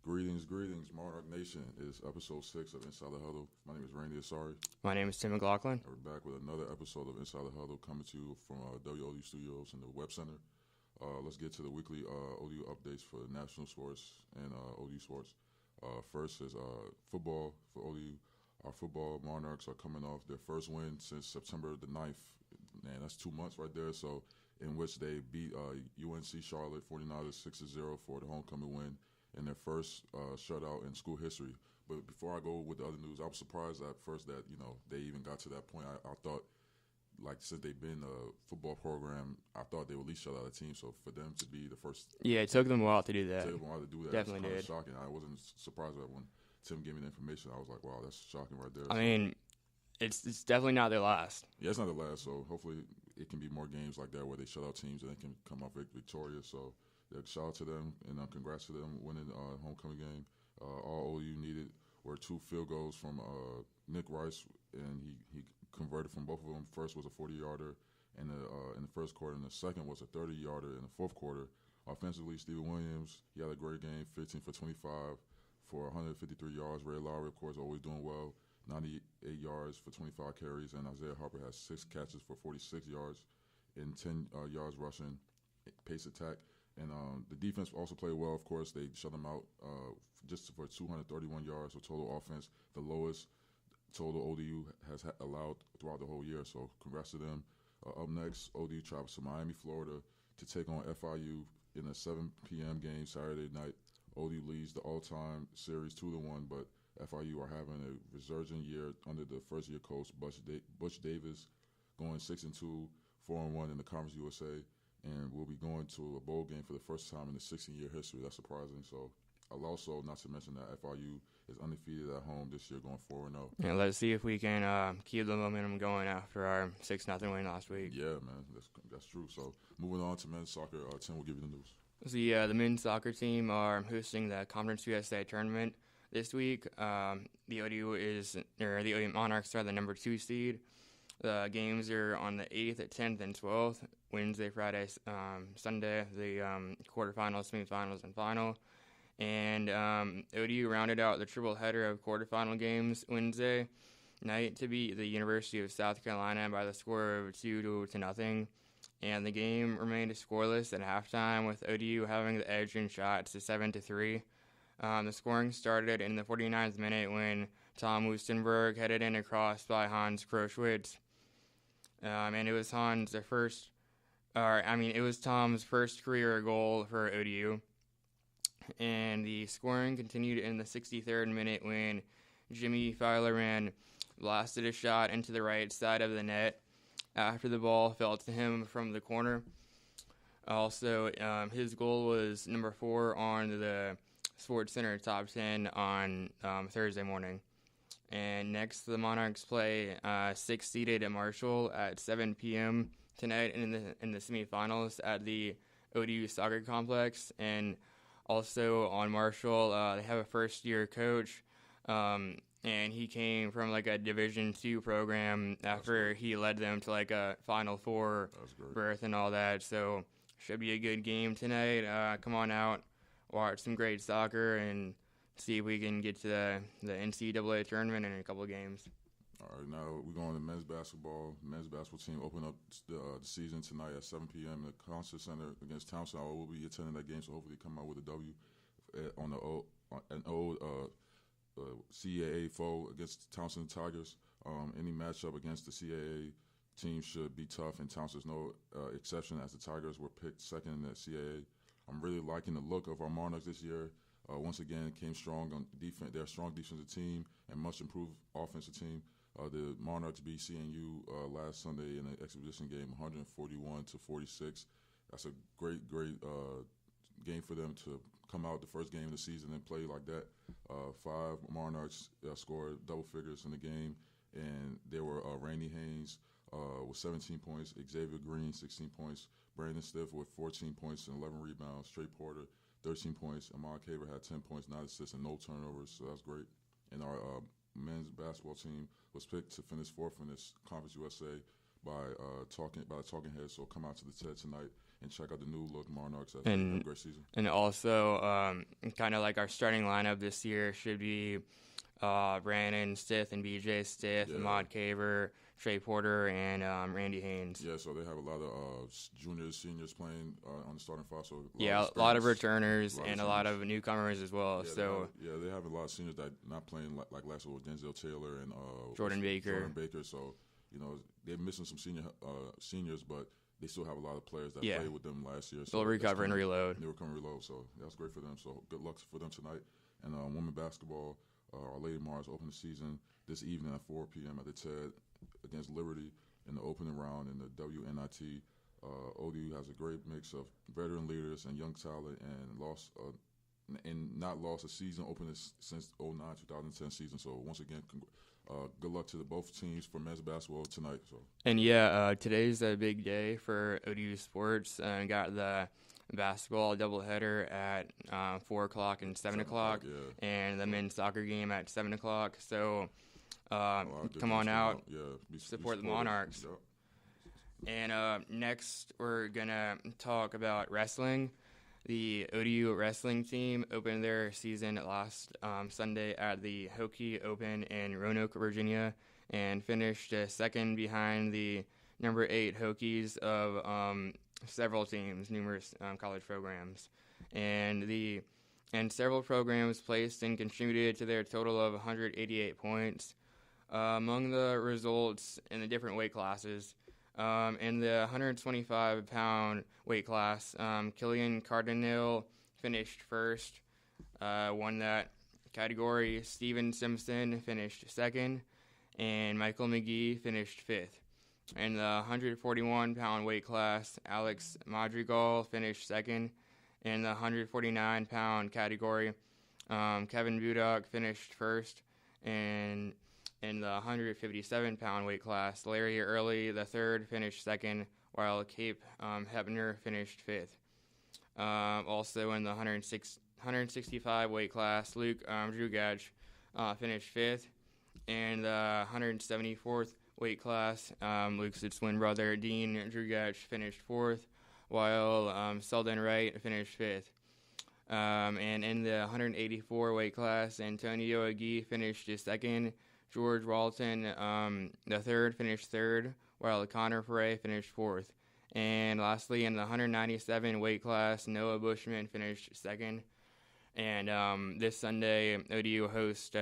Greetings, Monarch Nation. It's episode 6 of Inside the Huddle. My name is Randy Asari. My name is Tim McLaughlin. And we're back with another episode of Inside the Huddle coming to you from WODU Studios in the Web Center. Let's get to the weekly ODU updates for national sports and ODU sports. First is football for ODU. Our football Monarchs are coming off their first win since September the 9th. Man, that's 2 months right there. So, in which they beat UNC Charlotte 49ers 6-0 for the homecoming win in their first shutout in school history. But before I go with the other news, I was surprised at first that, they even got to that point. I thought, since they've been a football program, I thought they would at least shut out a team. So for them to be the first... Yeah, it took them a while to do that. It took them a while to do that. Definitely It's did. kind of shocking. I wasn't surprised when Tim gave me the information. I was like, wow, that's shocking right there. I mean, it's definitely not their last. Yeah, it's not the last, so hopefully it can be more games like that where they shut out teams and they can come out victorious. So shout out to them, and congrats to them winning homecoming game. All OU needed were 2 field goals from Nick Rice, and he converted from both of them. First was a 40-yarder in the first quarter, and the second was a 30-yarder in the fourth quarter. Offensively, Steven Williams, he had a great game, 15 for 25 for 153 yards. Ray Lowry, of course, always doing well, 98 yards for 25 carries, and Isaiah Harper has 6 catches for 46 yards and 10 yards rushing, pace attack. And the defense also played well, of course. They shut them out just for 231 yards of total offense, the lowest total ODU has allowed throughout the whole year. So congrats to them. Up next, ODU travels to Miami, Florida to take on FIU in a 7 p.m. game Saturday night. ODU leads the all-time series 2-1, but FIU are having a resurgent year under the first-year coach, Butch Davis, going 6-2, 4-1 in the Conference USA. And we'll be going to a bowl game for the first time in the 16-year history. That's surprising. So, I'll also, not to mention that FIU is undefeated at home this year, going 4-0. Yeah, let's see if we can keep the momentum going after our 6-0 win last week. Yeah, man, that's true. So, moving on to men's soccer, Tim will give you the news. So, the men's soccer team are hosting the Conference USA tournament this week. The ODU Monarchs are the number 2 seed. The games are on the 8th, 10th, and 12th, Wednesday, Friday, Sunday, the quarterfinals, semifinals, and final. And ODU rounded out the triple header of quarterfinal games Wednesday night to beat the University of South Carolina by the score of 2-0. And the game remained scoreless at halftime, with ODU having the edge in shots to 7-3. The scoring started in the 49th minute when Tom Wustenberg headed in a cross by Hans Kroschwitz. And it was Tom's first career goal for ODU. And the scoring continued in the 63rd minute when Jimmy Fileran blasted a shot into the right side of the net after the ball fell to him from the corner. Also, his goal was number 4 on the Sports Center Top 10 on Thursday morning. And next, the Monarchs play 6th-seeded at Marshall at 7 p.m. tonight in the semifinals at the ODU Soccer Complex. And also on Marshall, they have a first-year coach, and he came from a Division II program after he led them to a Final Four berth and all that. So should be a good game tonight. Come on out, watch some great soccer, and see if we can get to the NCAA tournament in a couple of games. All right, now we're going to men's basketball. The men's basketball team open up the season tonight at 7 p.m. in the Concert Center against Townsend. I will be attending that game, so hopefully come out with a W on an old CAA foe against Townsend Tigers. Any matchup against the CAA team should be tough, and Townsend's no exception, as the Tigers were picked second in the CAA. I'm really liking the look of our Monarchs this year. Once again, came strong on defense. They're a strong defensive team and much improved offensive team. The Monarchs beat CNU last Sunday in an exhibition game, 141-46. That's a great game for them to come out the first game of the season and play like that. 5 Monarchs scored double figures in the game, and there were Randy Haynes with 17 points, Xavier Green 16 points, Brandon Stiff with 14 points and 11 rebounds, Trey Porter 13 points, Amon Caver had 10 points, 9 assists, and no turnovers, so that's great. And our men's basketball team was picked to finish 4th in this Conference USA by the Talking Heads. So come out to the TED tonight and check out the new look Monarchs. That's a great season. And also, kind of like our starting lineup this year should be Brandon Stith and BJ Stith, Ahmad Caver, Trey Porter, and Randy Haynes. Yeah, so they have a lot of juniors, seniors playing on the starting five. So a lot of returners and a lot of newcomers as well. They have a lot of seniors that not playing like last year with Denzel Taylor and Jordan Baker. So they're missing some seniors, but they still have a lot of players that played with them last year. So they'll recover and reload. They'll recover and reload. So that's great for them. So good luck for them tonight. And women basketball, Our Lady Mars open the season this evening at 4 p.m. at the TED against Liberty in the opening round in the WNIT. ODU has a great mix of veteran leaders and young talent, and not lost a season opening since 2009-2010 season. So once again, good luck to both teams for men's basketball tonight. So. And today's a big day for ODU sports. Got the basketball doubleheader at 4 o'clock and 7 o'clock, and the men's soccer game at 7 o'clock. So come on out, support the Monarchs. Yep. And next, we're going to talk about wrestling. The ODU wrestling team opened their season last Sunday at the Hokie Open in Roanoke, Virginia, and finished second behind the number 8 Hokies of several teams, numerous college programs. And several programs placed and contributed to their total of 188 points. Among the results in the different weight classes, in the 125-pound weight class, Killian Cardinal finished first, won that category. Steven Simpson finished second, and Michael McGee finished fifth. In the 141-pound weight class, Alex Madrigal finished second. In the 149-pound category, Kevin Budak finished first, and in the 157-pound weight class, Larry Early III finished second, while Cape Hebner finished fifth. Also in the 165 weight class, Luke Drugach finished fifth. In the 174th weight class, Luke's twin brother, Dean Drugach, finished fourth, while Selden Wright finished fifth. And in the 184 weight class, Antonio Agui finished second. George Walton the third finished third, while Connor Frey finished fourth. And lastly, in the 197 weight class, Noah Bushman finished second. And this Sunday, ODU hosts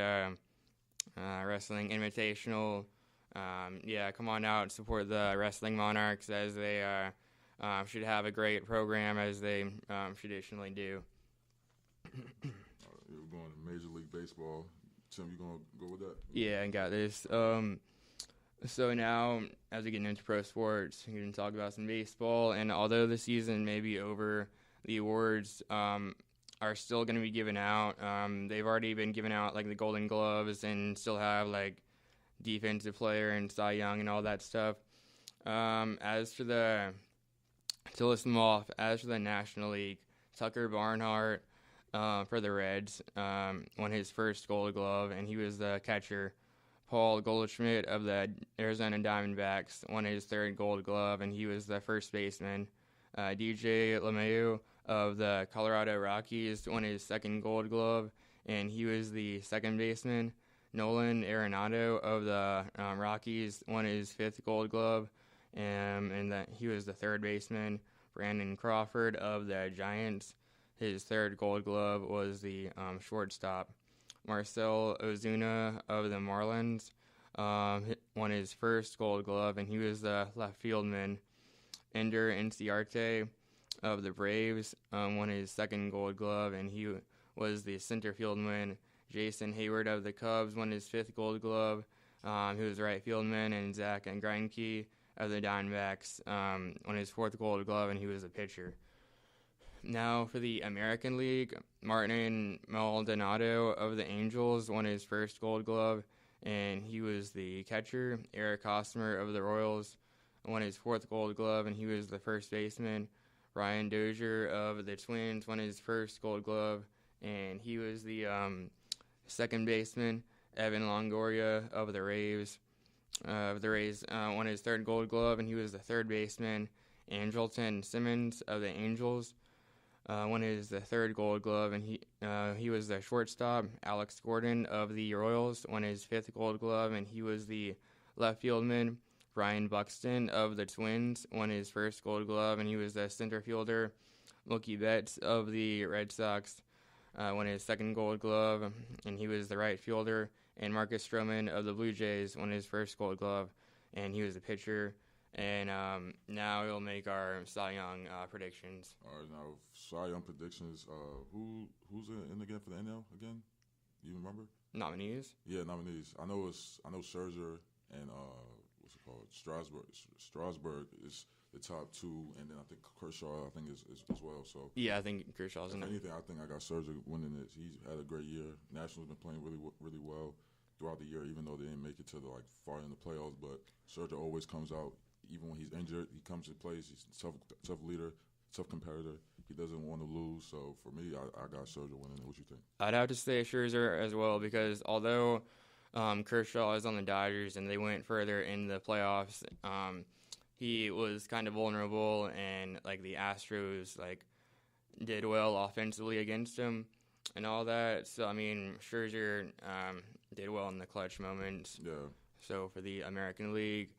Wrestling Invitational. Come on out and support the Wrestling Monarchs, as they should have a great program, as they traditionally do. We're going to Major League Baseball. Tim, you going to go with that? Yeah, I got this. So now, as we get into pro sports, we're going to talk about some baseball. And although the season may be over, the awards are still going to be given out. They've already been given out, like the Golden Gloves, and still have like Defensive Player and Cy Young and all that stuff. As for the National League, Tucker Barnhart for the Reds won his first Gold Glove, and he was the catcher. Paul Goldschmidt of the Arizona Diamondbacks won his third Gold Glove, and he was the first baseman. DJ LeMahieu of the Colorado Rockies won his second Gold Glove, and he was the second baseman. Nolan Arenado of the Rockies won his fifth Gold Glove, and that he was the third baseman. Brandon Crawford of the Giants, his third Gold Glove was the shortstop. Marcel Ozuna of the Marlins won his first Gold Glove, and he was the left fieldman. Ender Inciarte of the Braves won his second Gold Glove, and he was the center fieldman. Jason Hayward of the Cubs won his fifth Gold Glove. He was the right fieldman, and Zach Greinke of the Diamondbacks won his fourth Gold Glove, and he was a pitcher. Now for the American League, Martin Maldonado of the Angels won his first Gold Glove, and he was the catcher. Eric Hosmer of the Royals won his fourth Gold Glove, and he was the first baseman. Ryan Dozier of the Twins won his first Gold Glove, and he was the second baseman. Evan Longoria of the Rays won his third Gold Glove, and he was the third baseman. Angelton Simmons of the Angels won his third Gold Glove, and he was the shortstop. Alex Gordon of the Royals won his fifth Gold Glove, and he was the left fieldman. Brian Buxton of the Twins won his first Gold Glove, and he was the center fielder. Mookie Betts of the Red Sox won his second Gold Glove, and he was the right fielder. And Marcus Stroman of the Blue Jays won his first Gold Glove, and he was the pitcher. And now we'll make our Cy Young predictions. All right, now Cy Young predictions. Who's in again for the NL again? You remember? Nominees? Yeah, nominees. I know Scherzer and what's it called? Strasburg is the top two, and then I think Kershaw is as well. So yeah, I think Kershaw's in it. If anything, I think I got Scherzer winning it. He's had a great year. Nationals been playing really well throughout the year, even though they didn't make it to the far in the playoffs. But Scherzer always comes out. Even when he's injured, he comes and plays. He's a tough leader, tough competitor. He doesn't want to lose. So for me, I got Scherzer winning it. What you think? I'd have to say Scherzer as well, because although Kershaw is on the Dodgers and they went further in the playoffs, he was kind of vulnerable, and the Astros did well offensively against him and all that. So I mean, Scherzer did well in the clutch moments. Yeah. So for the American League,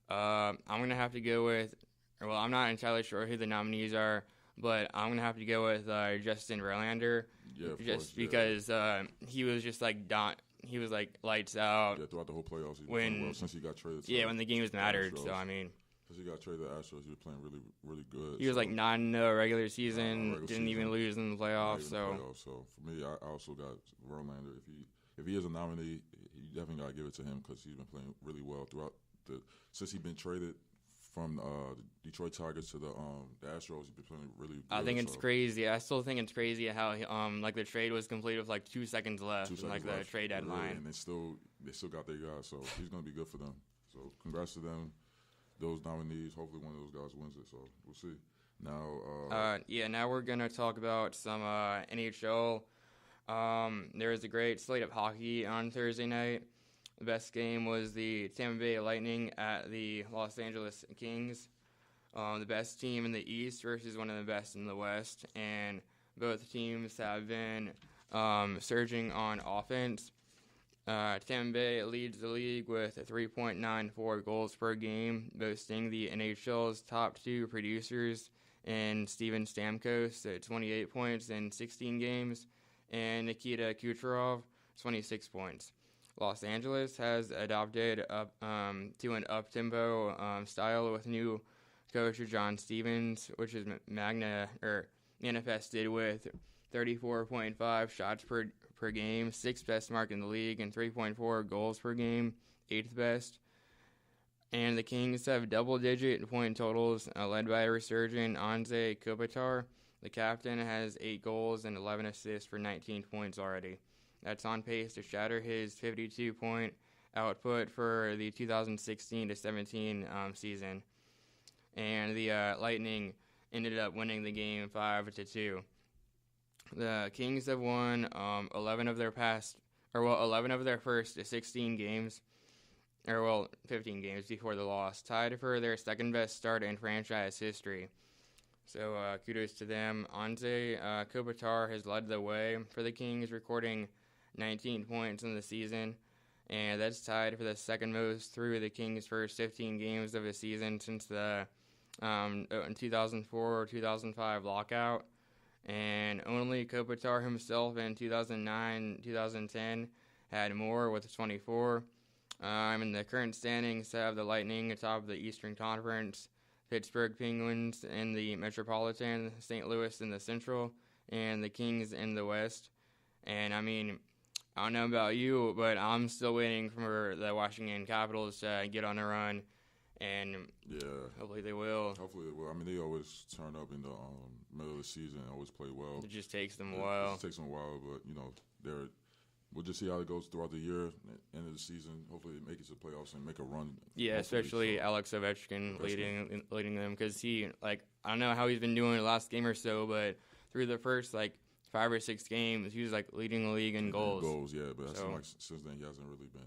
I'm going to have to go with, well, I'm not entirely sure who the nominees are, but I'm going to have to go with Justin Verlander. Yeah, of just course, because he was just he was lights out. Yeah, throughout the whole playoffs, he was playing well since he got traded. When the games mattered. Astros. So I mean, since he got traded to Astros, he was playing really good. He was 9-0 regular season, didn't even lose in the playoffs. So for me, I also got Verlander. If he is a nominee, you definitely got to give it to him because he's been playing really well throughout since he's been traded from the Detroit Tigers to the Astros. He's been playing really good. I think it's crazy. I still think it's crazy how the trade was completed with 2 seconds left, the trade deadline. And they still got their guys, so he's going to be good for them. So congrats to them, those nominees. Hopefully one of those guys wins it. So we'll see. Now, now we're gonna talk about some NHL. There was a great slate of hockey on Thursday night. The best game was the Tampa Bay Lightning at the Los Angeles Kings. The best team in the East versus one of the best in the West, and both teams have been surging on offense. Tampa Bay leads the league with 3.94 goals per game, boasting the NHL's top two producers in Steven Stamkos at 28 points in 16 games, and Nikita Kucherov, 26 points. Los Angeles has adopted to an up-tempo style with new coach John Stevens, which is manifested with 34.5 shots per game, sixth best mark in the league, and 3.4 goals per game, eighth best. And the Kings have double-digit point totals, led by resurgent Anze Kopitar. The captain has 8 goals and 11 assists for 19 points already. That's on pace to shatter his 52-point output for the 2016-17 season. And the Lightning ended up winning the game 5-2. The Kings have won 11 of their first 16 games, 15 games before the loss, tied for their second best start in franchise history. So kudos to them. Anze Kopitar has led the way for the Kings, recording 19 points in the season, and that's tied for the second most through the Kings' first 15 games of the season since the 2004-2005 lockout. And only Kopitar himself in 2009-2010 had more with 24. In the current standings have the Lightning atop the Eastern Conference, Pittsburgh Penguins in the Metropolitan, St. Louis in the Central, and the Kings in the West. And I mean, I don't know about you, but I'm still waiting for the Washington Capitals to get on a run, and hopefully they will. Hopefully they will. I mean, they always turn up in the middle of the season and always play well. It just takes them a while. It just takes them a while, but, we'll just see how it goes throughout the year, end of the season. Hopefully they make it to the playoffs and make a run. Yeah, especially Alex Ovechkin leading them, because he, I don't know how he's been doing the last game or so, but through the first, 5 or 6 games, he was leading the league in goals. But since then he hasn't really been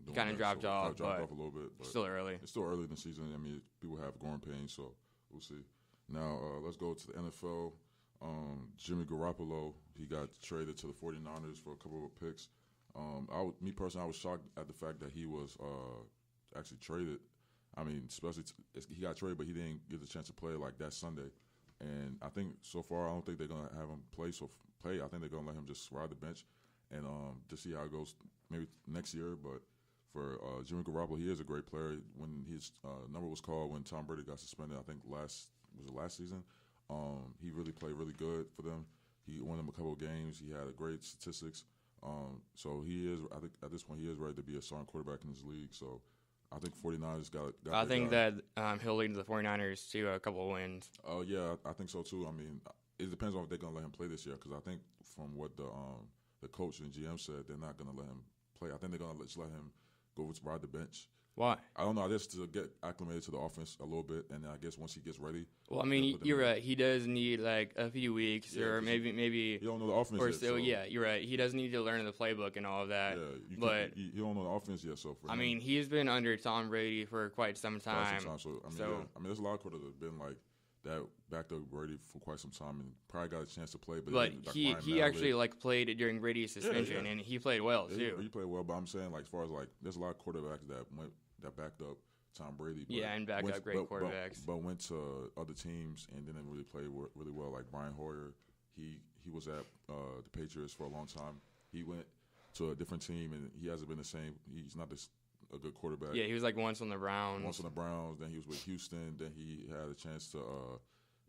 doing kind of dropped off a little bit, but still early. It's still early in the season. I mean, people have growing pains, so We'll see. Now, let's go to the NFL. Jimmy Garoppolo, he got traded to the 49ers for a couple of picks. Me personally, I was shocked at the fact that he was actually traded. I mean, especially he got traded, but he didn't get the chance to play like that Sunday. And I think so far, I don't think they're gonna have him play. I think they're gonna let him just ride the bench and to see how it goes maybe next year. But for Jimmy Garoppolo, he is a great player. When his number was called when Tom Brady got suspended, I think last season. He really played really good for them. He won them a couple of games. He had great statistics. So he is. I think at this point he is ready to be a starting quarterback in this league. So I think 49ers got I think that he'll lead the 49ers to a couple of wins. Oh yeah, I think so too. I mean, it depends on if they're gonna let him play this year because I think from what the coach and GM said, they're not gonna let him play. I think they're gonna just let him go ride the bench. Why? I don't know. Just to get acclimated to the offense a little bit, and then I guess once he gets ready. Well, I mean, you're right. He does need like a few weeks, or maybe you don't know the offense or yet. So yeah, you're right. He does need to learn the playbook and all of that. Yeah, but you don't know the offense yet. So for him, mean, he's been under Tom Brady for quite some time. So I mean, there's a lot of quarterbacks that have been like that backed up Brady for quite some time and probably got a chance to play. But he actually like played during Brady's suspension, and he played well too. He played well, but I'm saying like as far as like there's a lot of quarterbacks that backed up Tom Brady. But and backed up great quarterbacks. But went to other teams and didn't really play really well. Like Brian Hoyer, he was at the Patriots for a long time. He went to a different team and he hasn't been the same. He's not a good quarterback. Yeah, he was like once on the Browns. Then he was with Houston. Then he had a chance to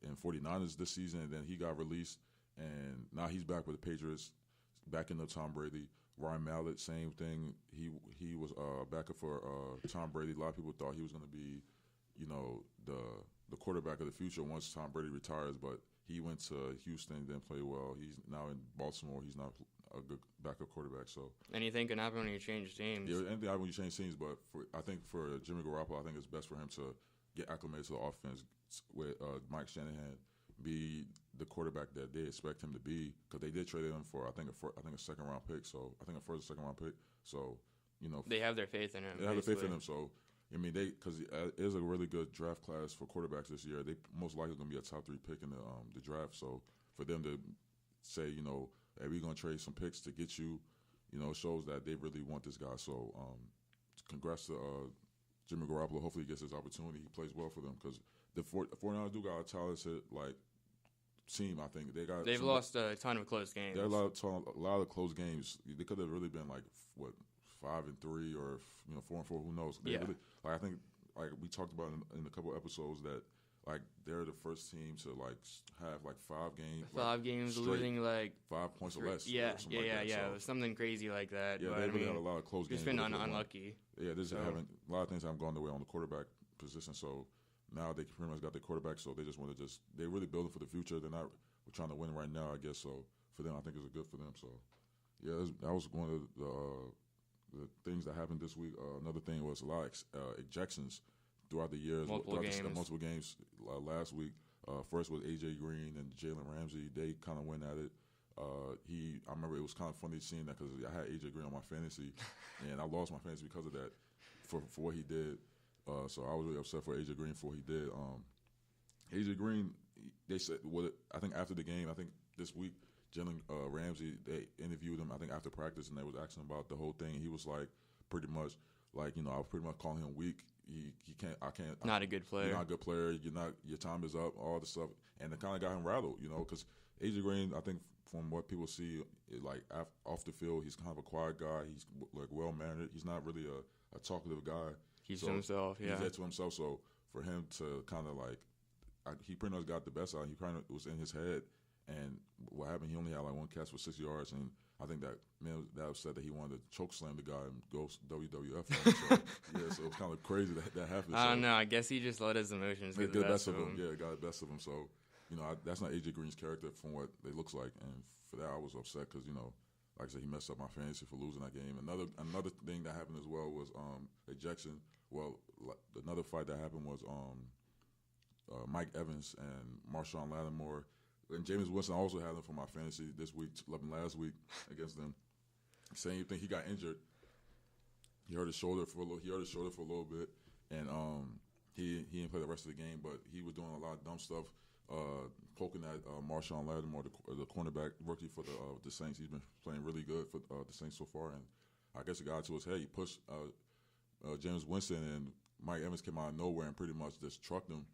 in 49ers this season. And then he got released, and now he's back with the Patriots, back into Tom Brady. Ryan Mallett, same thing. He was backup for Tom Brady. A lot of people thought he was going to be, the quarterback of the future once Tom Brady retires. But he went to Houston, didn't play well. He's now in Baltimore. He's not a good backup quarterback. So anything can happen when you change teams. Yeah, anything happen when you change teams. But I think for Jimmy Garoppolo, I think it's best for him to get acclimated to the offense with Mike Shanahan, be the quarterback that they expect him to be, because they did trade him for I think a second round pick. So I think a first or second round pick. So they have their faith in him. They have their faith in him. So I mean because it is a really good draft class for quarterbacks this year. They most likely going to be a top 3 pick in the draft. So for them to say hey, we're going to trade some picks to get you, shows that they really want this guy. So congrats to Jimmy Garoppolo. Hopefully he gets his opportunity. He plays well for them because the 49ers do got a talented team. I think they've lost a ton of close games. There are a lot of close games. They could have really been 5-3 or 4-4. Who knows? They really, I think we talked about in a couple episodes that they're the first team to have 5 games straight, losing 5 points or less. Yeah. It was something crazy like that. Yeah, they really had a lot of close games. Just been unlucky. Yeah, a lot of things haven't gone their way on the quarterback position. So now they pretty much got their quarterback. So they just want to they're really building for the future. They're not trying to win right now, I guess. So for them, I think it's good for them. So yeah, that was one of the things that happened this week. Another thing was a lot of ejections throughout the years. Multiple games last week. First was AJ Green and Jalen Ramsey. They kind of went at it. I remember it was kind of funny seeing that because I had AJ Green on my fantasy, and I lost my fantasy because of that for what he did. So I was really upset for AJ Green for what he did. AJ Green, they said, I think after the game, I think this week, Jalen Ramsey, they interviewed him, I think after practice, and they was asking about the whole thing. And he was pretty much I was pretty much calling him weak. Not a good player. You're not a good player. Your time is up, all the stuff. And it kind of got him rattled, because AJ Green, I think from what people see, off the field, he's kind of a quiet guy. He's well-mannered. He's not really a talkative guy. He's to himself, yeah. He's there to himself. So for him to kind of he pretty much got the best out. He kind of was in his head. And what happened, he only had one catch for 6 yards. And I think that upset that he wanted to choke slam the guy and go WWF. So it was kind of crazy that happened. I don't know. I guess he just let his emotions get the best of him. Yeah, it got the best of him. So, that's not AJ Green's character from what it looks like. And for that, I was upset because, like I said, he messed up my fantasy for losing that game. Another thing that happened as well was ejection. Well, another fight that happened was Mike Evans and Marshawn Lattimore. And Jameis Winston also had him for my fantasy this week, last week against them. Same thing. He got injured. He hurt his shoulder for a little bit, and he didn't play the rest of the game, but he was doing a lot of dumb stuff, poking at Marshawn Lattimore, the cornerback rookie for the Saints. He's been playing really good for the Saints so far, and I guess it got to his head. He pushed James Winston, and Mike Evans came out of nowhere and pretty much just trucked him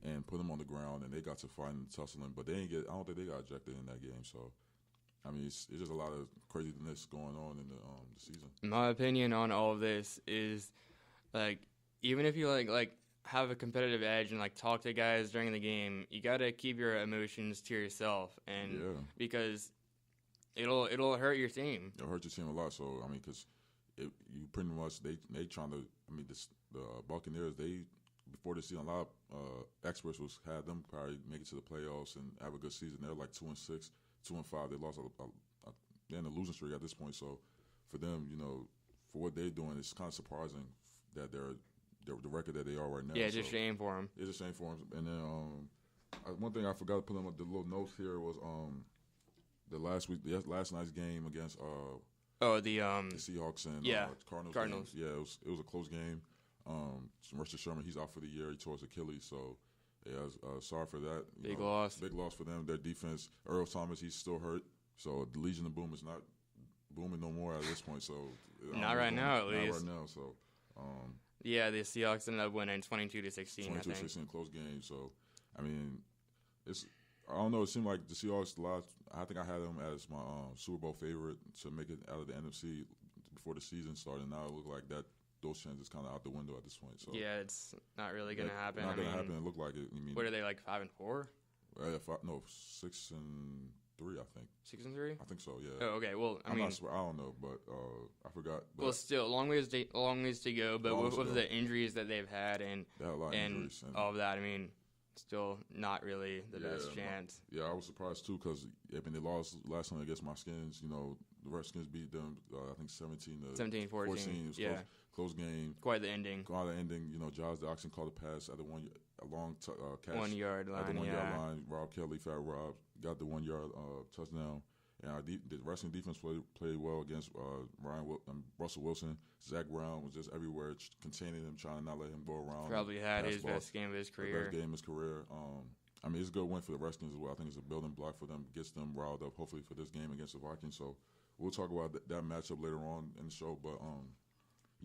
and put him on the ground, and they got to fighting and tussling, but I don't think they got ejected in that game. So, I mean, it's just a lot of craziness going on in the season. My opinion on all of this is, like, even if you like have a competitive edge and like talk to guys during the game, you gotta keep your emotions to yourself, and because it'll hurt your team. It'll hurt your team a lot. So I mean, because you pretty much they trying to. I mean, the Buccaneers, before the season, a lot of experts had them probably make it to the playoffs and have a good season. They're like 2-6, 2-5. They lost they're in a losing streak at this point. So for them, for what they're doing, it's kind of surprising that they're the record that they are right now. Yeah, it's a shame for them. It's a shame for them. And then one thing I forgot to put on the little notes here was the last night's game against the Seahawks and Cardinals. Yeah, it was a close game. Richard Sherman, he's out for the year. He tore his Achilles, so sorry for that. Big loss. Big loss for them. Their defense, Earl Thomas, he's still hurt. So the Legion of Boom is not booming no more at this point. So not right now, at least. Not right now. So. Yeah, the Seahawks ended up winning 22-16. 22-16, close game. So, I mean, I don't know. It seemed like the Seahawks I think I had them as my Super Bowl favorite to make it out of the NFC before the season started. Now it looks like those chances kind of out the window at this point. So yeah, it's not really going to happen. Not going to happen. It looked like it. What are they, like 5-4? 6-3, I think. 6-3? I think so. Yeah. Oh, okay. Well, I don't know, but I forgot. But well, still, long ways to go. But with the injuries that they've had and all of that, I mean, still not really the best chance. I was surprised too because they lost last time against my Skins. The Redskins beat them. I think 17-14. It was close game. Quite the ending. Josh Doxson called a pass at a long catch 1 yard line. At the 1 yard line. Rob Kelly, Fat Rob, got the 1 yard touchdown. And the Wrestling defense played well against Russell Wilson. Zach Brown was just everywhere, containing him, trying to not let him go around. Probably had his best game of his career. Best game of his career. I mean, it's a good win for the Redskins as well. I think it's a building block for them, gets them riled up, hopefully, for this game against the Vikings. So we'll talk about that matchup later on in the show. But,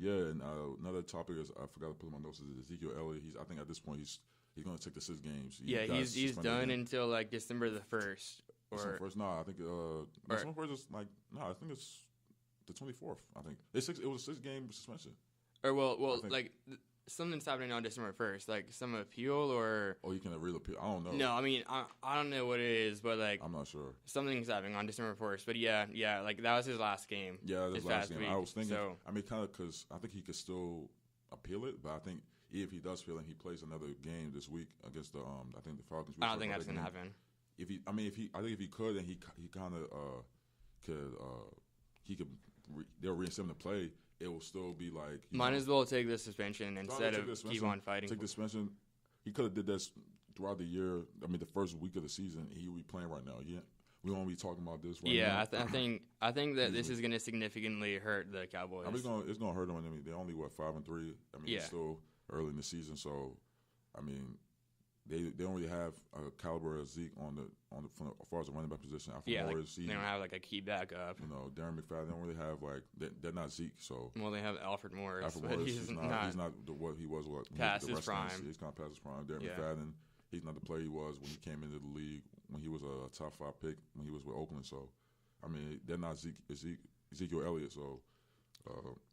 and another topic is I forgot to put in my notes is Ezekiel Elliott. I think at this point he's going to take the 6 games. He's done until like December the 1st. December 1st? No, I think December 1st is I think it's the 24th. I think it was a 6-game suspension. Or something's happening on December 1st, like some appeal or. Oh, you can real appeal. I don't know. No, I mean I don't know what it is, but I'm not sure. Something's happening on December 1st. But yeah, like that was his last game. Yeah, his last game. Week, I was thinking. So. I mean, kind of because I think he could still appeal it, but I think if he does appeal it, he plays another game this week against the I think the Falcons. I don't think that's gonna happen. I think if he could, then he kind of could they'll reinstate him to play. It will still be like might as well take the suspension instead of keep on fighting. Take the suspension. He could have did this throughout the year. I mean, the first week of the season, he would be playing right now. We won't be talking about this right now. I think that this is going to significantly hurt the Cowboys. I mean, it's going to hurt them. I mean, they're only 5-3. I mean, it's still early in the season, so I mean. They don't really have a caliber of Zeke as far as the running back position. They don't have like a key backup. Darren McFadden. They don't really have they're not Zeke. So they have Alfred Morris. He's not what he was. Past his prime. He's kind of past his prime. Darren McFadden. He's not the player he was when he came into the league. When he was a top 5 pick when he was with Oakland. So I mean they're not Ezekiel Elliott. So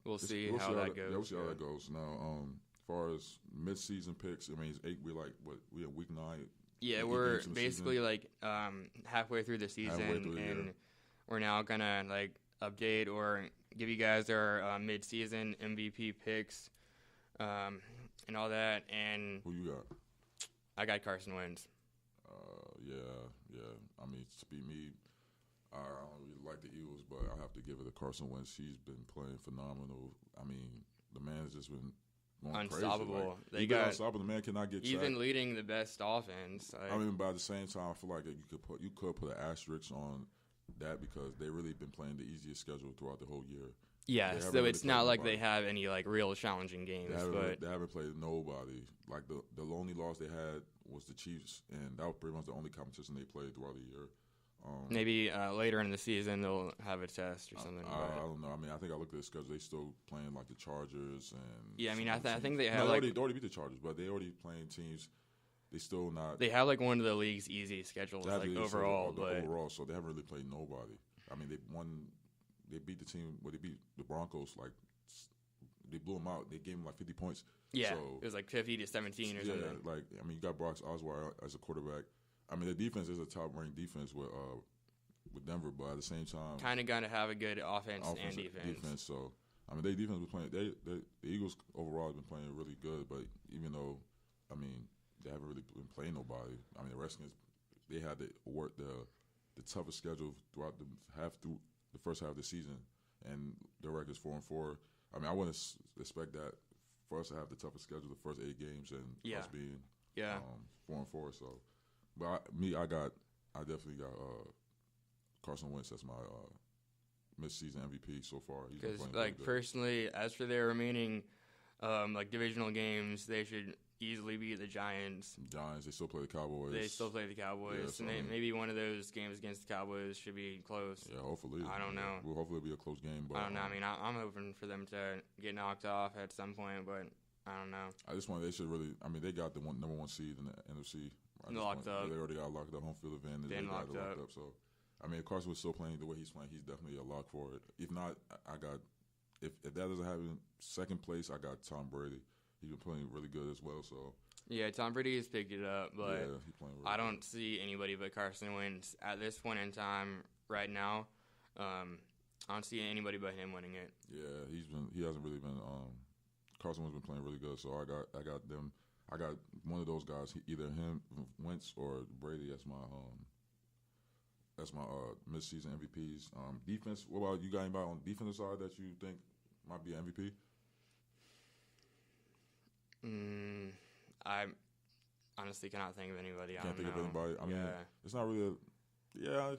we'll see how that goes. Yeah, we'll see how that goes. Now. As far as mid-season picks, I mean, it's 8. We're at week 9. Yeah, we're basically like halfway through the season, we're now gonna like update or give you guys our mid-season MVP picks, and all that. And who you got? I got Carson Wentz. Yeah. I mean, to be me, I don't really like the Eagles, but I have to give it to Carson Wentz. He's been playing phenomenal. I mean, the man has just been. Unstoppable. Unstoppable. The man cannot get. He's been leading the best offense. I mean, but at the same time, I feel like you could put an asterisk on that because they really been playing the easiest schedule throughout the whole year. Yeah, so really it's not like nobody. they have any like real challenging games, but They haven't played nobody. Like the only loss they had was the Chiefs, and that was pretty much the only competition they played throughout the year. maybe later in the season they'll have a test or something. I don't know. I mean, I think I looked at the schedule. They still playing like the Chargers and Yeah, I mean, some I think they teams. have they already beat the Chargers, but they already playing teams. They still not. they have like one of the league's easy schedules like overall, but overall, so they haven't really played nobody. I mean, they won. They beat the team. Well, they beat the Broncos. Like they blew them out. They gave them like 50 points. yeah, so, it was like 50-17 or something. like I mean, you got Brock Osweiler as a quarterback. I mean, the defense is a top-ranked defense with Denver, but at the same time, Kind of got to have a good offense and defense. So I mean, their defense was playing. The Eagles overall have been playing really good, but even though, I mean, they haven't really been playing nobody. I mean, the Redskins, they had to work the toughest schedule throughout the first half of the season, and their record's 4-4. I mean, I wouldn't expect that for us to have the toughest schedule the first 8 games, and us being 4-4. So, but I definitely got Carson Wentz as my mid-season MVP so far. Because like personally, as for their remaining like divisional games, they should easily beat the Giants. They still play the Cowboys. They still play the Cowboys. Yeah, so maybe one of those games against the Cowboys should be close. Yeah, hopefully. I don't know. Well, hopefully it'll be a close game. But I don't know. I mean, I'm hoping for them to get knocked off at some point, but I don't know. They should really. I mean, they got the number 1 seed in the NFC. Locked up. They already got locked up. Home field advantage. They locked up. So, I mean, if Carson was still playing the way he's playing, he's definitely a lock for it. If not, I got. If that doesn't happen, second place, I got Tom Brady. He's been playing really good as well. So. Yeah, Tom Brady has picked it up, but he's playing really I don't see anybody but Carson Wentz at this point in time right now. I don't see anybody but him winning it. Yeah, he hasn't really been. Carson Wentz been playing really good, so I got them. I got one of those guys, either him, Wentz, or Brady as my mid-season MVPs. Defense. What about you? Got anybody on the defensive side that you think might be MVP? I honestly cannot think of anybody. Can't think of anybody. I mean, it's not really. I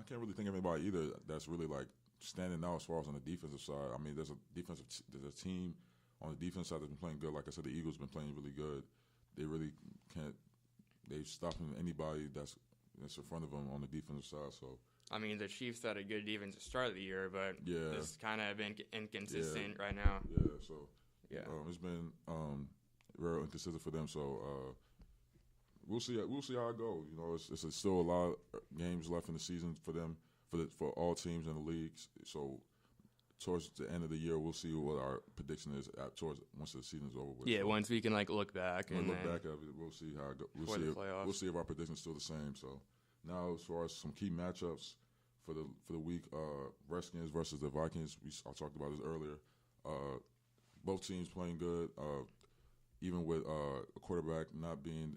can't really think of anybody either that's really like standing out as far as on the defensive side. I mean, there's a team on the defense side that's been playing good. Like I said, the Eagles been playing really good. They really can't. They've stopped anybody that's in front of them on the defensive side. So. I mean, the Chiefs had a good defense to start the year, but it's kind of been inconsistent right now. Yeah. So. Yeah. It's been real inconsistent for them. So we'll see. We'll see how it goes. You know, it's still a lot of games left in the season for them, for all teams in the leagues. So towards the end of the year, we'll see what our prediction is once the season is over with. Yeah, so, once we can look back and look back at it, we'll see how it goes. We'll see if our prediction is still the same. So now, as far as some key matchups for the week, Redskins versus the Vikings. I talked about this earlier. Both teams playing good. Even with a quarterback not being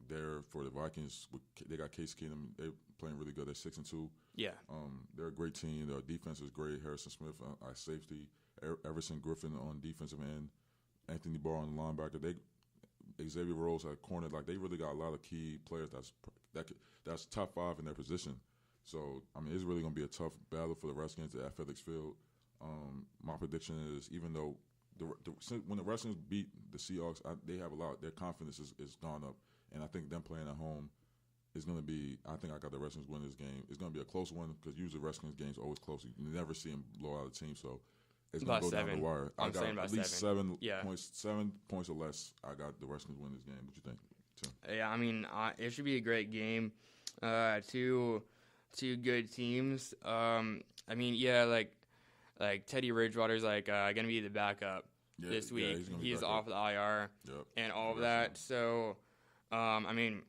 there for the Vikings, they got Case Keenum. They're playing really good. They're 6-2. Yeah. They're a great team. Their defense is great. Harrison Smith at safety, Everson Griffin on defensive end, Anthony Barr on the linebacker. Xavier Rhodes at corner. Like they really got a lot of key players that's top 5 in their position. So I mean, it's really going to be a tough battle for the Redskins at FedEx Field. My prediction is, even though when the Redskins beat the Seahawks, they have a lot. Their confidence is gone up, and I think them playing at home is going to be. I think I got the Redskins win this game. It's going to be a close one because usually Redskins games are always close. You never see them blow out a team, so it's going to go down the wire. I got at least 7 points or less. I got the Redskins win this game. What you think, Tim? Yeah, I mean, it should be a great game. Two good teams. I mean, like Teddy Bridgewater's gonna be the backup this week. He's off the IR and all of that. So, I mean,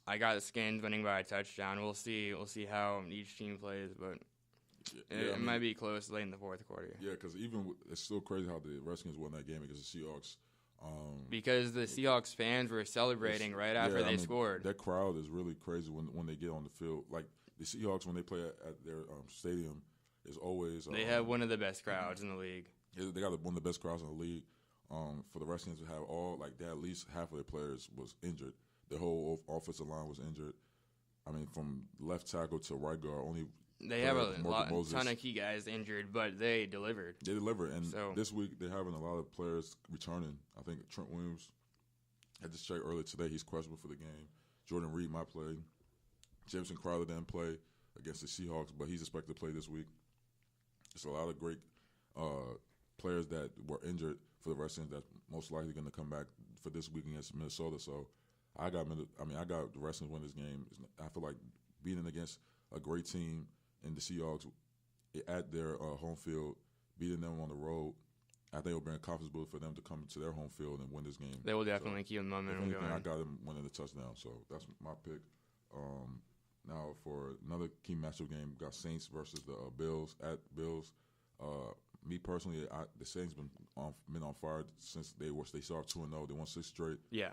I got the Skins winning by a touchdown. We'll see how each team plays, but it might be close late in the fourth quarter. Yeah, because it's still crazy how the Redskins won that game against the Seahawks. Because the Seahawks fans were celebrating right after they scored. That crowd is really crazy when they get on the field. Like the Seahawks, when they play at their stadium, is always they have one of the best crowds in the league. They got one of the best crowds in the league. For the Redskins to have they had at least half of their players was injured. The whole offensive line was injured. I mean, from left tackle to right guard, only They have a Moses. ton of key guys injured, but they delivered. They delivered, and this week they're having a lot of players returning. I think Trent Williams, I just checked earlier today, he's questionable for the game. Jordan Reed might play. Jameson Crowder didn't play against the Seahawks, but he's expected to play this week. There's a lot of great players that were injured for the Redskins that's most likely going to come back for this week against Minnesota. So I got the Redskins win this game. I feel like beating against a great team in the Seahawks at their home field, beating them on the road, I think it'll bring a confidence boost for them to come to their home field and win this game. They will definitely keep the momentum going. I got them winning the touchdown, so that's my pick. Now for another key matchup game, we got Saints versus the Bills at Bills. Me personally, the Saints been on fire since they started 2-0. They won 6 straight. Yeah.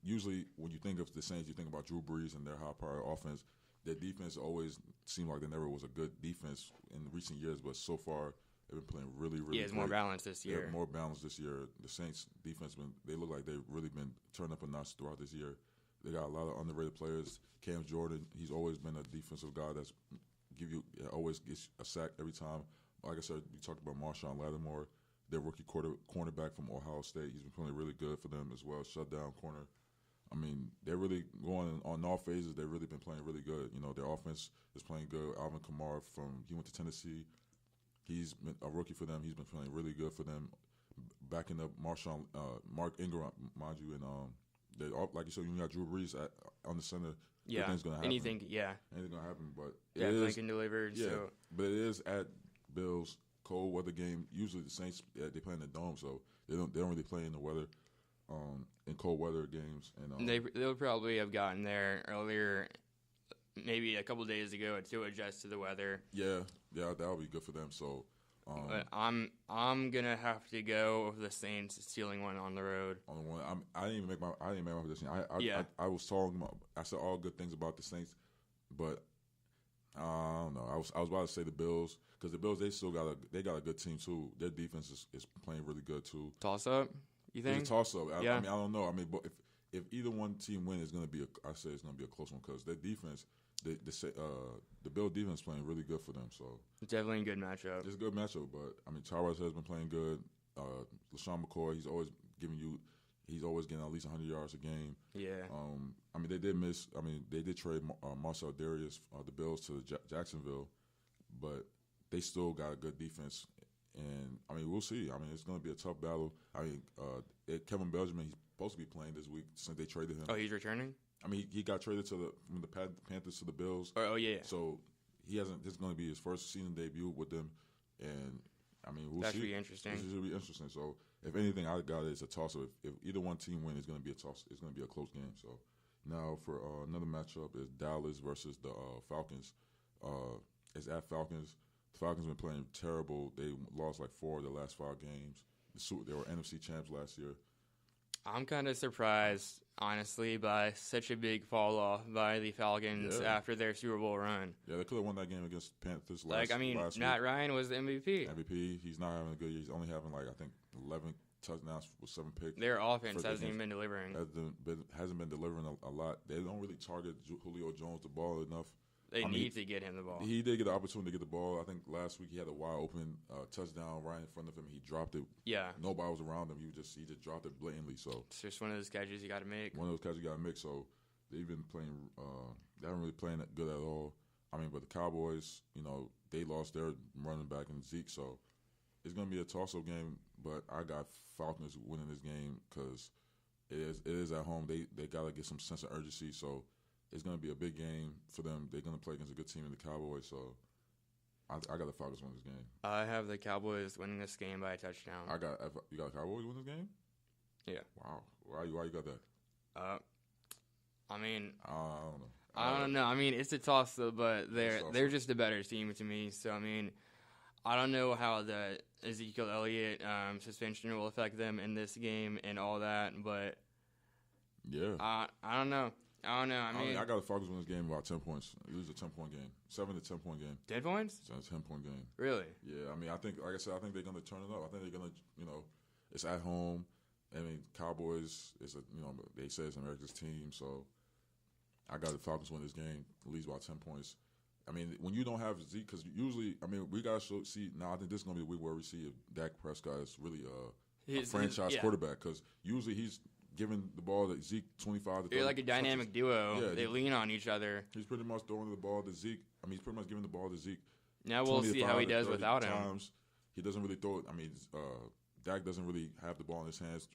Usually when you think of the Saints, you think about Drew Brees and their high-powered offense. Their defense always seemed like they never was a good defense in recent years, but so far they've been playing really, really. Yeah, it's more balanced this year. Yeah, more balanced this year. The Saints defense they look like they've really been turned up a notch throughout this year. They got a lot of underrated players. Cam Jordan, he's always been a defensive guy that's always gets a sack every time. Like I said, we talked about Marshawn Lattimore, their rookie cornerback from Ohio State. He's been playing really good for them as well. Shutdown corner. I mean, they're really going on all phases. They've really been playing really good. You know, their offense is playing good. Alvin Kamara he went to Tennessee. He's been a rookie for them. He's been playing really good for them. Backing up Mark Ingram, mind you, and like you said, you got Drew Brees on the center. Yeah, anything's gonna happen. Anything gonna happen, but definitely can deliver. Yeah, so. But it is at Bills, cold weather game. Usually the Saints they play in the dome, so they don't really play in the weather, in cold weather games. And they'll probably have gotten there earlier, maybe a couple days ago, to adjust to the weather. Yeah, that would be good for them. So. But I'm gonna have to go with the Saints stealing one on the road. On the one, I didn't even make my position. I was talking about. I said all good things about the Saints, but I don't know. I was about to say the Bills because the Bills they got a good team too. Their defense is playing really good too. Toss up, you think? It's a toss up. Yeah. I mean, I don't know. I mean, but if either one team wins, it's gonna be I say it's gonna be a close one because their defense. The Bill defense playing really good for them, so it's definitely a good matchup. It's a good matchup, but I mean, Tyrod has been playing good. LaShawn McCoy, he's always getting at least 100 yards a game. Yeah. I mean, they did trade Marcel Darius, the Bills, to Jacksonville, but they still got a good defense, and I mean, we'll see. I mean, it's going to be a tough battle. I mean, Kevin Benjamin, he's supposed to be playing this week since they traded him. Oh, he's returning? I mean, he got traded from the Panthers to the Bills. Oh yeah. So he hasn't. This is going to be his first season debut with them, and I mean, we'll see. That should be interesting. This should be interesting. So if anything, I got it. It's a toss up. If either one team wins, it's going to be a toss. It's going to be a close game. So now for another matchup is Dallas versus the Falcons. It's at Falcons. The Falcons have been playing terrible. They lost like 4 of their last 5 games. They were NFC champs last year. I'm kind of surprised, honestly, by such a big fall off by the Falcons after their Super Bowl run. Yeah, they could have won that game against Panthers last Matt Ryan was the MVP. He's not having a good year. He's only having 11 touchdowns with 7 picks. Their offense hasn't even been delivering. Hasn't been delivering a lot. They don't really target Julio Jones the ball enough. They need to get him the ball. He did get the opportunity to get the ball. I think last week he had a wide open touchdown right in front of him. He dropped it. Yeah. Nobody was around him. He just dropped it blatantly. So it's just one of those catches you got to make. One of those catches you got to make. So they've been playing. They haven't really playing that good at all. I mean, but the Cowboys, they lost their running back in Zeke. So it's going to be a toss-up game. But I got Falcons winning this game because it is at home. They got to get some sense of urgency. So. It's going to be a big game for them. They're going to play against a good team in the Cowboys, so I got the Falcons win this game. I have the Cowboys winning this game by a touchdown. You got the Cowboys win this game? Yeah. Wow. Why you got that? I mean, I don't know. I don't know. I mean, it's a toss-up, but they're just a better team to me. So I mean, I don't know how the Ezekiel Elliott suspension will affect them in this game and all that, but yeah, I don't know. I mean, I got the Falcons win this game about 10 points. It was a 10-point game, 7 to 10-point game. 10 points? It's a 10-point game. Really? Yeah. I mean, I think, like I said, I think they're going to turn it up. I think they're going to, it's at home. I mean, Cowboys they say it's America's team, so I got the Falcons win this game at least about 10 points. I mean, when you don't have Zeke, because usually, I mean, we gotta see. Now, I think this is gonna be a week where we see if Dak Prescott is really a franchise quarterback. Because usually he's giving the ball to Zeke 25 to 30. They're like a dynamic duo. Yeah, they lean on each other. He's pretty much throwing the ball to Zeke. I mean, he's pretty much giving the ball to Zeke. Now we'll see how he does without him. He doesn't really throw it. I mean, Dak doesn't really have the ball in his hands.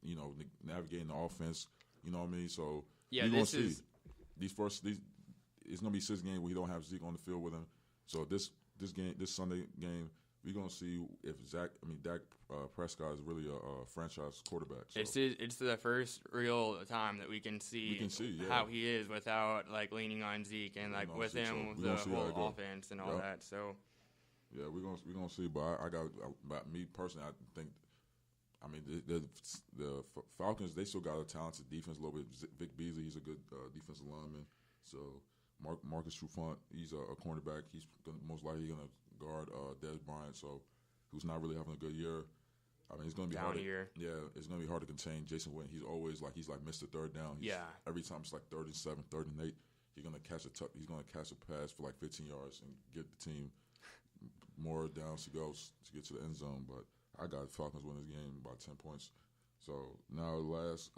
You know, navigating the offense. You know what I mean? So yeah, you're gonna see these. It's gonna be 6 games where he don't have Zeke on the field with him. So this Sunday game, we're gonna see if Dak Prescott is really a franchise quarterback. So. It's the first real time that we can see how he is without like leaning on Zeke and like with him with the whole offense and all that. So yeah, we're gonna see. But about me personally, I think. I mean, the Falcons, they still got a talented defense a little bit. Vic Beasley, he's a good defensive lineman. So Marcus Trufant, he's a cornerback. He's most likely going to guard Dez Bryant, so who's not really having a good year. I mean, it's going to be hard. Yeah, it's going to be hard to contain Jason Witten. He's always he's like Mr. Third Down. Every time it's like 3rd and 7, 3rd and 8. He's going to catch a pass for like 15 yards and get the team more downs to go to get to the end zone. But I got Falcons win this game by 10 points. So now the last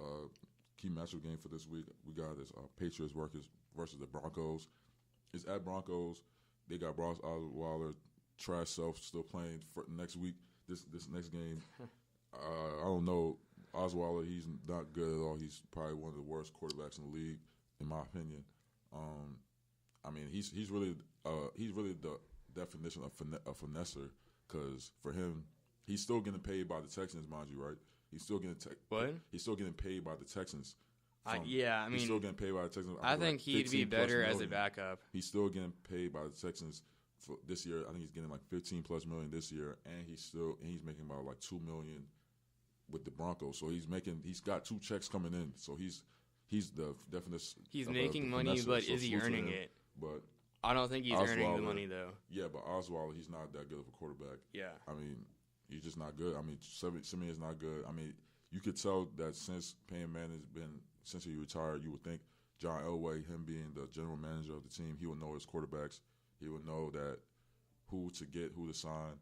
key matchup game for this week, we got this Patriots versus the Broncos. It's at Broncos. They got Ross Osweiler, trash self, still playing for next week. This next game, I don't know. Osweiler, he's not good at all. He's probably one of the worst quarterbacks in the league, in my opinion. I mean, he's really the definition of a finesser, because for him, he's still getting paid by the Texans, mind you, right? He's still getting what? He's still getting paid by the Texans. I mean, he's still getting paid by the Texans. I think he'd be better as a backup. He's still getting paid by the Texans for this year. I think he's getting like $15+ million this year, and he's making about like $2 million with the Broncos. So he's got 2 checks coming in. So he's the definition. He's making money, but is he earning it? But I don't think he's earning the money though. Yeah, but Osweiler, he's not that good of a quarterback. Yeah, I mean, he's just not good. I mean, Simeon's not good. I mean, you could tell that since Peyton Manning's since he retired, you would think John Elway, him being the general manager of the team, he would know his quarterbacks. He would know that who to get, who to sign.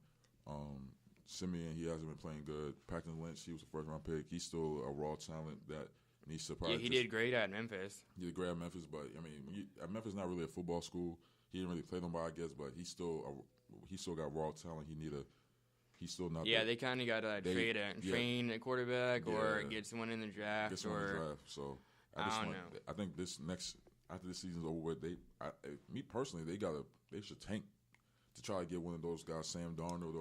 Simeon, he hasn't been playing good. Paxton Lynch, he was a first-round pick. He's still a raw talent that needs to probably. Yeah, he did great at Memphis. He did great at Memphis, but I mean, Memphis is not really a football school. He didn't really play nobody, I guess, but he still got raw talent. He's still not. Yeah, they kind of got to train a quarterback or get someone in the draft. So I don't know. I think after this season's over with, me personally, they should tank to try to get one of those guys, Sam Darnold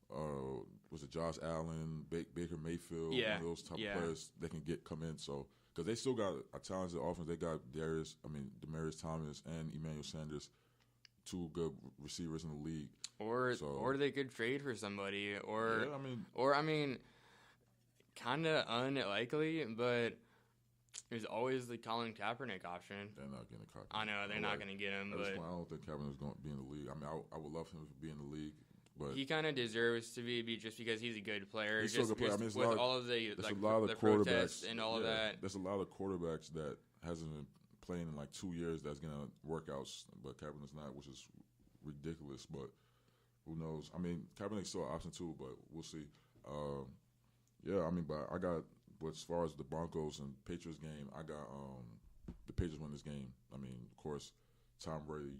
or was it Josh Allen, Baker Mayfield, one of those type of players they can come in. So because they still got a talented offense, they got Demaryius Thomas and Emmanuel Sanders, 2 good receivers in the league. Or they could trade for somebody, or kind of unlikely, but there's always the Colin Kaepernick option. They're not getting Kaepernick. I know they're not going to get him, but I don't think Kaepernick's going to be in the league. I mean, I would love him to be in the league, but he kind of deserves to be just because he's a good player. He's still a good player. I mean, with all of the protests and all of that. There's a lot of quarterbacks that hasn't been playing in like 2 years that's going to work out, but Kaepernick's not, which is ridiculous, but who knows? I mean, Kaepernick's still an option too, but we'll see. But as far as the Broncos and Patriots game, I got the Patriots win this game. I mean, of course, Tom Brady,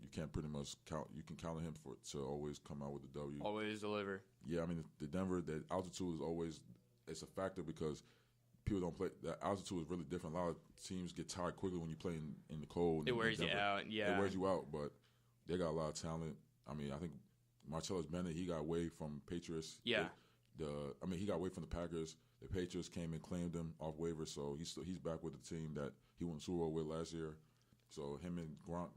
you can't pretty much count. You can count on him to always come out with the W. Always deliver. Yeah, I mean, the altitude is always it's a factor because people don't play. The altitude is really different. A lot of teams get tired quickly when you play in the cold. It wears you out. Yeah, it wears you out. But they got a lot of talent. I mean, I think Martellus Bennett, he got away from Patriots. Yeah. He got away from the Packers. The Patriots came and claimed him off waivers, so he's back with the team that he won Super Bowl with last year. So him and Gronk,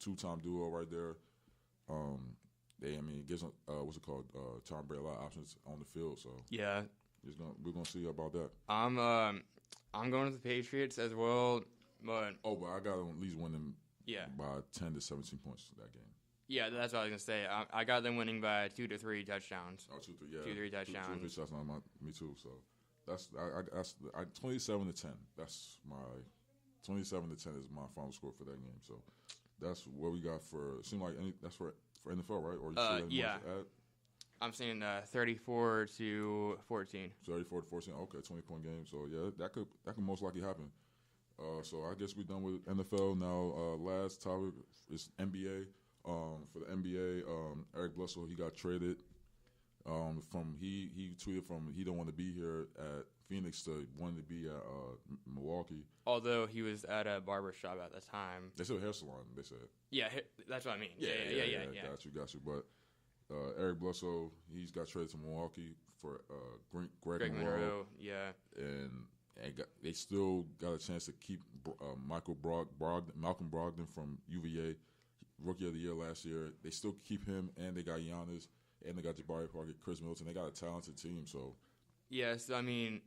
2-time duo right there. It gives what's it called? Tom Brady a lot of options on the field. So yeah, we're gonna see about that. I'm going with the Patriots as well, but I got to at least win them. Yeah. By 10 to 17 points that game. Yeah, that's what I was gonna say. I got them winning by 2 to 3 touchdowns. 2, 3, yeah. 2, 3 touchdowns. 2, 3 touchdowns. Me too. So that's 27 to 10. That's 27-10 is my final score for that game. So that's what we got for. It seemed like that's for NFL, right? Or you see anything yeah. else to add? I'm saying 34-14. 34-14. Okay, 20-point game. So yeah, that could most likely happen. So I guess we're done with NFL now. Last topic is NBA. For the NBA, Eric Bledsoe, he got traded. He tweeted from he don't want to be here at Phoenix to wanting to be at Milwaukee. Although he was at a barber shop at the time. They said hair salon. They said. Yeah, that's what I mean. Yeah. Got you. But Eric Bledsoe, he's got traded to Milwaukee for Greg Monroe. Yeah, and they still got a chance to keep Malcolm Brogdon from UVA, Rookie of the Year last year. They still keep him, and they got Giannis, and they got Jabari Parker, Chris Middleton. They got a talented team. So, yes, I mean,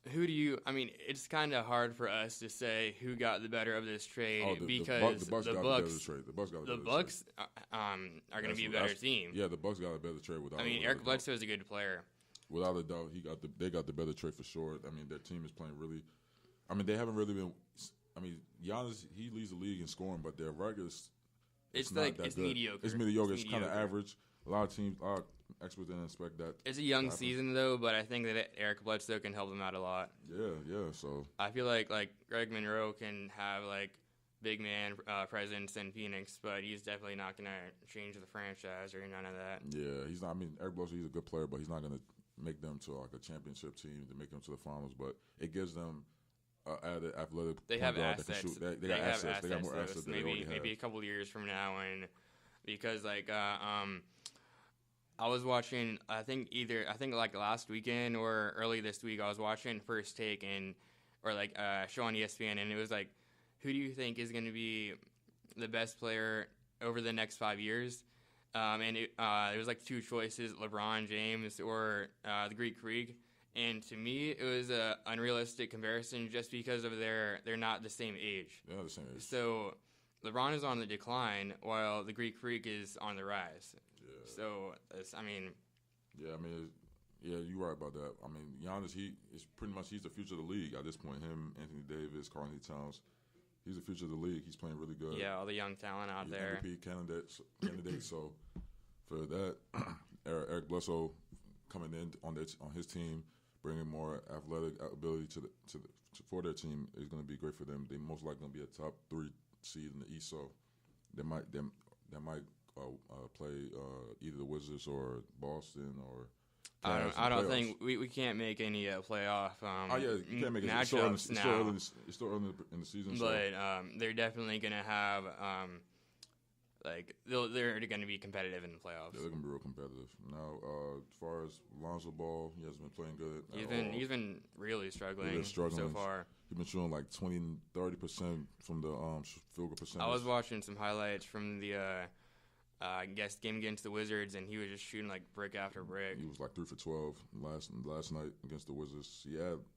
it's kind of hard for us to say who got the better of this trade because the Bucks got the better trade. The Bucks are going to be a better team. Yeah, the Bucks got a better trade without. Eric Bledsoe is a good player. Without a doubt, they got the better trade for sure. I mean, their team is playing really. I mean, they haven't really been. I mean, Giannis, he leads the league in scoring, but their records. It's mediocre. It's mediocre. It's kind of average. A lot of experts didn't expect that. It's a young season though, but I think that Eric Bledsoe can help them out a lot. Yeah. So I feel like Greg Monroe can have big man presence in Phoenix, but he's definitely not going to change the franchise or none of that. Yeah, he's not. I mean, Eric Bledsoe, he's a good player, but he's not going to make them to a championship team to make them to the finals. But it gives them added athletic. They have assets. That can shoot. They got assets. They got more assets. Maybe a couple of years from now, and because I was watching. I think last weekend or early this week, I was watching First Take or a show on ESPN, and it was who do you think is going to be the best player over the next 5 years? And there was two choices: LeBron James or the Greek Freak. And to me, it was an unrealistic comparison just because of they're not the same age. They're not the same age. So LeBron is on the decline while the Greek Freak is on the rise. Yeah. So Yeah, you're right about that. I mean, Giannis, he's the future of the league at this point. Him, Anthony Davis, Karl Anthony Towns. He's the future of the league. He's playing really good. Yeah, all the young talent out there. MVP candidate. So for that, Eric Bledsoe coming in on his team, bringing more athletic ability for their team is going to be great for them. They most likely going to be a top 3 seed in the East. So they might play either the Wizards or Boston or. I don't think we can't make any playoff. You can't make it. Matchups now. It's still early in the season, but they're definitely gonna have they're gonna be competitive in the playoffs. Yeah, they're gonna be real competitive. Now, as far as Lonzo Ball, he hasn't been playing good. He's been really struggling so far. He's been shooting 20-30% from the field goal percentage. I was watching some highlights from the. Game against the Wizards, and he was just shooting brick after brick. He was 3 for 12 last night against the Wizards.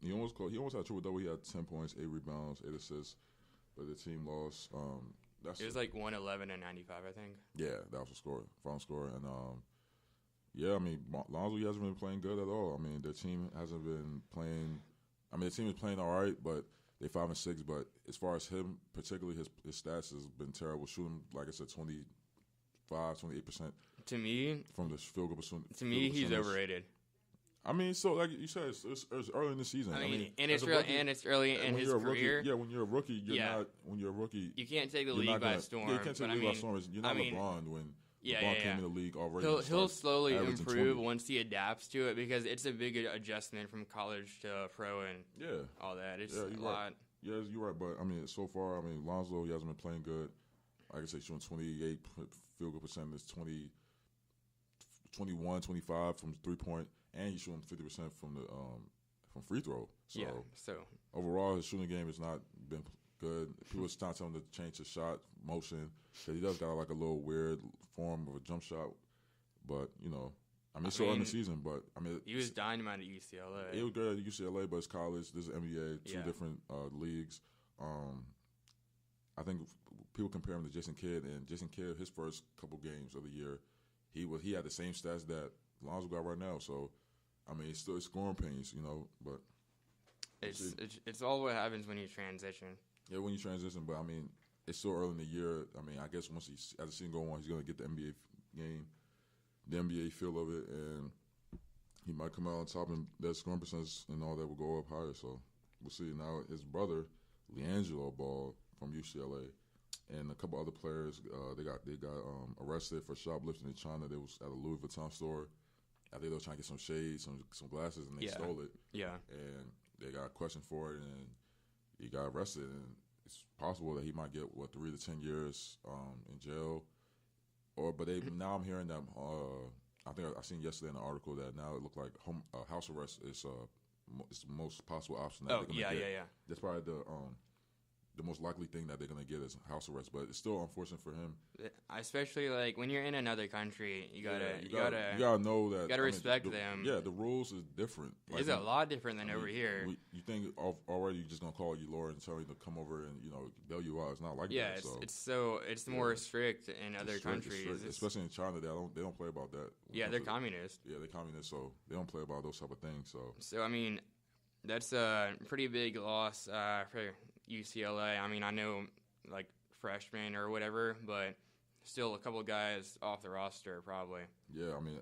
He almost had a triple double. He had 10 points, 8 rebounds, 8 assists, but the team lost. It was 111 and 95, I think. Yeah, that was the final score, and Lonzo, he hasn't been playing good at all. I mean, their team hasn't been playing. I mean, the team is playing all right, but they're 5-6. But as far as him, particularly his stats has been terrible. Shooting, like I said, 28%. To me, from the field goal percentage. To me, he's overrated. I mean, so like you said, it's early in the season. It's early in his career. When you're a rookie, When you're a rookie, you can't take the league by storm. You can't take the league by storm. You're not LeBron when LeBron came in the league already. He'll slowly improve once he adapts to it because it's a big adjustment from college to pro and all that. It's a lot. Right. Yeah, you're right. But so far, Lonzo, he hasn't been playing good. Like I said, shooting 28 field goal percentage, 21, 25 from 3-point, and he's shooting 50% from free throw. So overall, his shooting game has not been good. People start telling him to change his shot motion because he does got a little weird form of a jump shot. But it's still in the season. But he was dynamite at UCLA. He was good at UCLA, but it's college. This is NBA, two different leagues. I think people compare him to Jason Kidd, and Jason Kidd, his first couple games of the year, he had the same stats that Lonzo got right now. So, it's still scoring pains, but It's all what happens when you transition. Yeah, when you transition, but I mean, it's still early in the year. I mean, I guess once as the season goes on, he's gonna get the NBA game, the NBA feel of it, and he might come out on top, and that scoring percentage and all that will go up higher. So we'll see. Now his brother, LiAngelo Ball from UCLA, and a couple other players, they got arrested for shoplifting in China. They was at a Louis Vuitton store. I think they were trying to get some shades, some glasses, and they stole it. Yeah. And they got questioned for it, and he got arrested. And it's possible that he might get 3 to 10 years in jail. But now I'm hearing that. I think I seen yesterday in an article that now it looked like house arrest is it's the most possible option. That yeah. That's probably the most likely thing that they're gonna get is house arrest. But it's still unfortunate for him, especially like when you're in another country. You gotta know that. You gotta respect them. Yeah, the rules is different. It's a lot different than over here. You think already you're just gonna call your lawyer and tell you to come over and bail you out. It's not like that. It's more strict in other countries, especially in China. They don't play about that. They're communist. Yeah, they're communist, so they don't play about those type of things. So I mean, that's a pretty big loss for UCLA. I mean, I know like freshmen or whatever, but still a couple of guys off the roster probably. Yeah, I mean,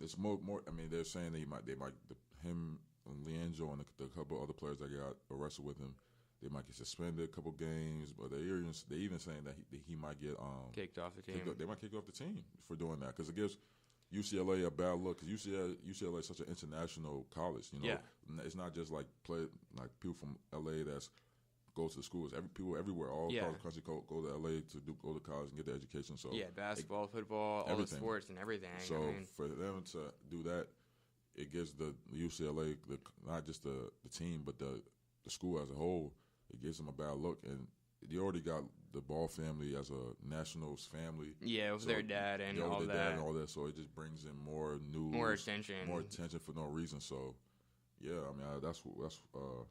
it's more. I mean, they're saying him and LiAngelo and the couple other players that got arrested with him, they might get suspended a couple games, but they even saying that he might get kicked off the team. They might kick off the team for doing that because it gives UCLA a bad look because UCLA is such an international college. It's not just like people from LA that's go to the schools. People everywhere, all across the country, go to LA to go to college and get their education. So basketball, football, all the sports and everything. So for them to do that, it gives the UCLA not just the team but the school as a whole. It gives them a bad look, and they already got the Ball family as a Nationals family. Yeah, with their dad and all that. So it just brings in more news, more attention for no reason. So. Yeah, I mean that's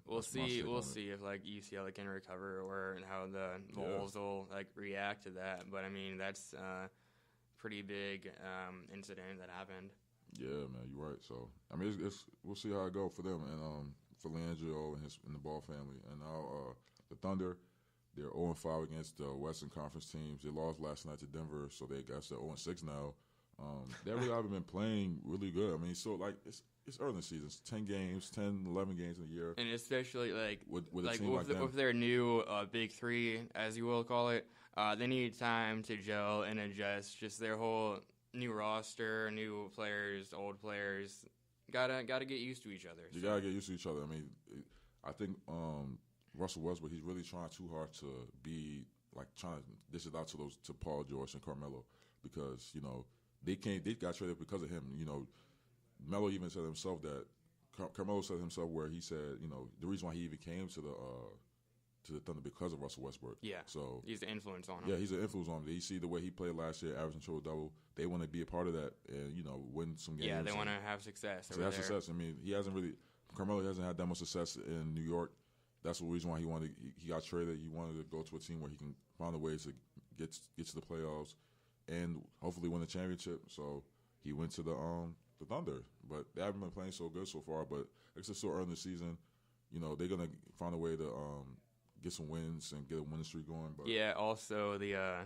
we'll see. We'll see if like UCLA can recover or how the Bulls will like react to that. But I mean that's a pretty big incident that happened. Yeah, man, you're right. So I mean, we'll see how it goes for them and for LiAngelo and the Ball family. And now the Thunder, they're 0-5 against the Western Conference teams. They lost last night to Denver, so they got 0-6 now. They really haven't been playing really good. I mean, so like it's early in the season. It's 10 games, 10, 11 games in a year. And especially like with their new big three, as you will call it, they need time to gel and adjust. Just their whole new roster, new players, old players, gotta get used to each other. You gotta get used to each other. I mean, I think Russell Westbrook, he's really trying too hard to be like trying to dish it out to Paul George and Carmelo because they got traded because of him. Melo even said himself that Carmelo said himself where he said, the reason why he even came to the Thunder because of Russell Westbrook. Yeah. So he's an influence on him. Yeah, he's an influence on him. You see the way he played last year, averaging triple-double. They want to be a part of that and, win some games. Yeah, they want to have success. Success. I mean, Carmelo hasn't had that much success in New York. That's the reason why he got traded. He wanted to go to a team where he can find a way to get to the playoffs and hopefully win a championship. So he went to the Thunder, but they haven't been playing so good so far. But it's just so early in the season, they're gonna find a way to get some wins and get a winning streak going. But yeah, also the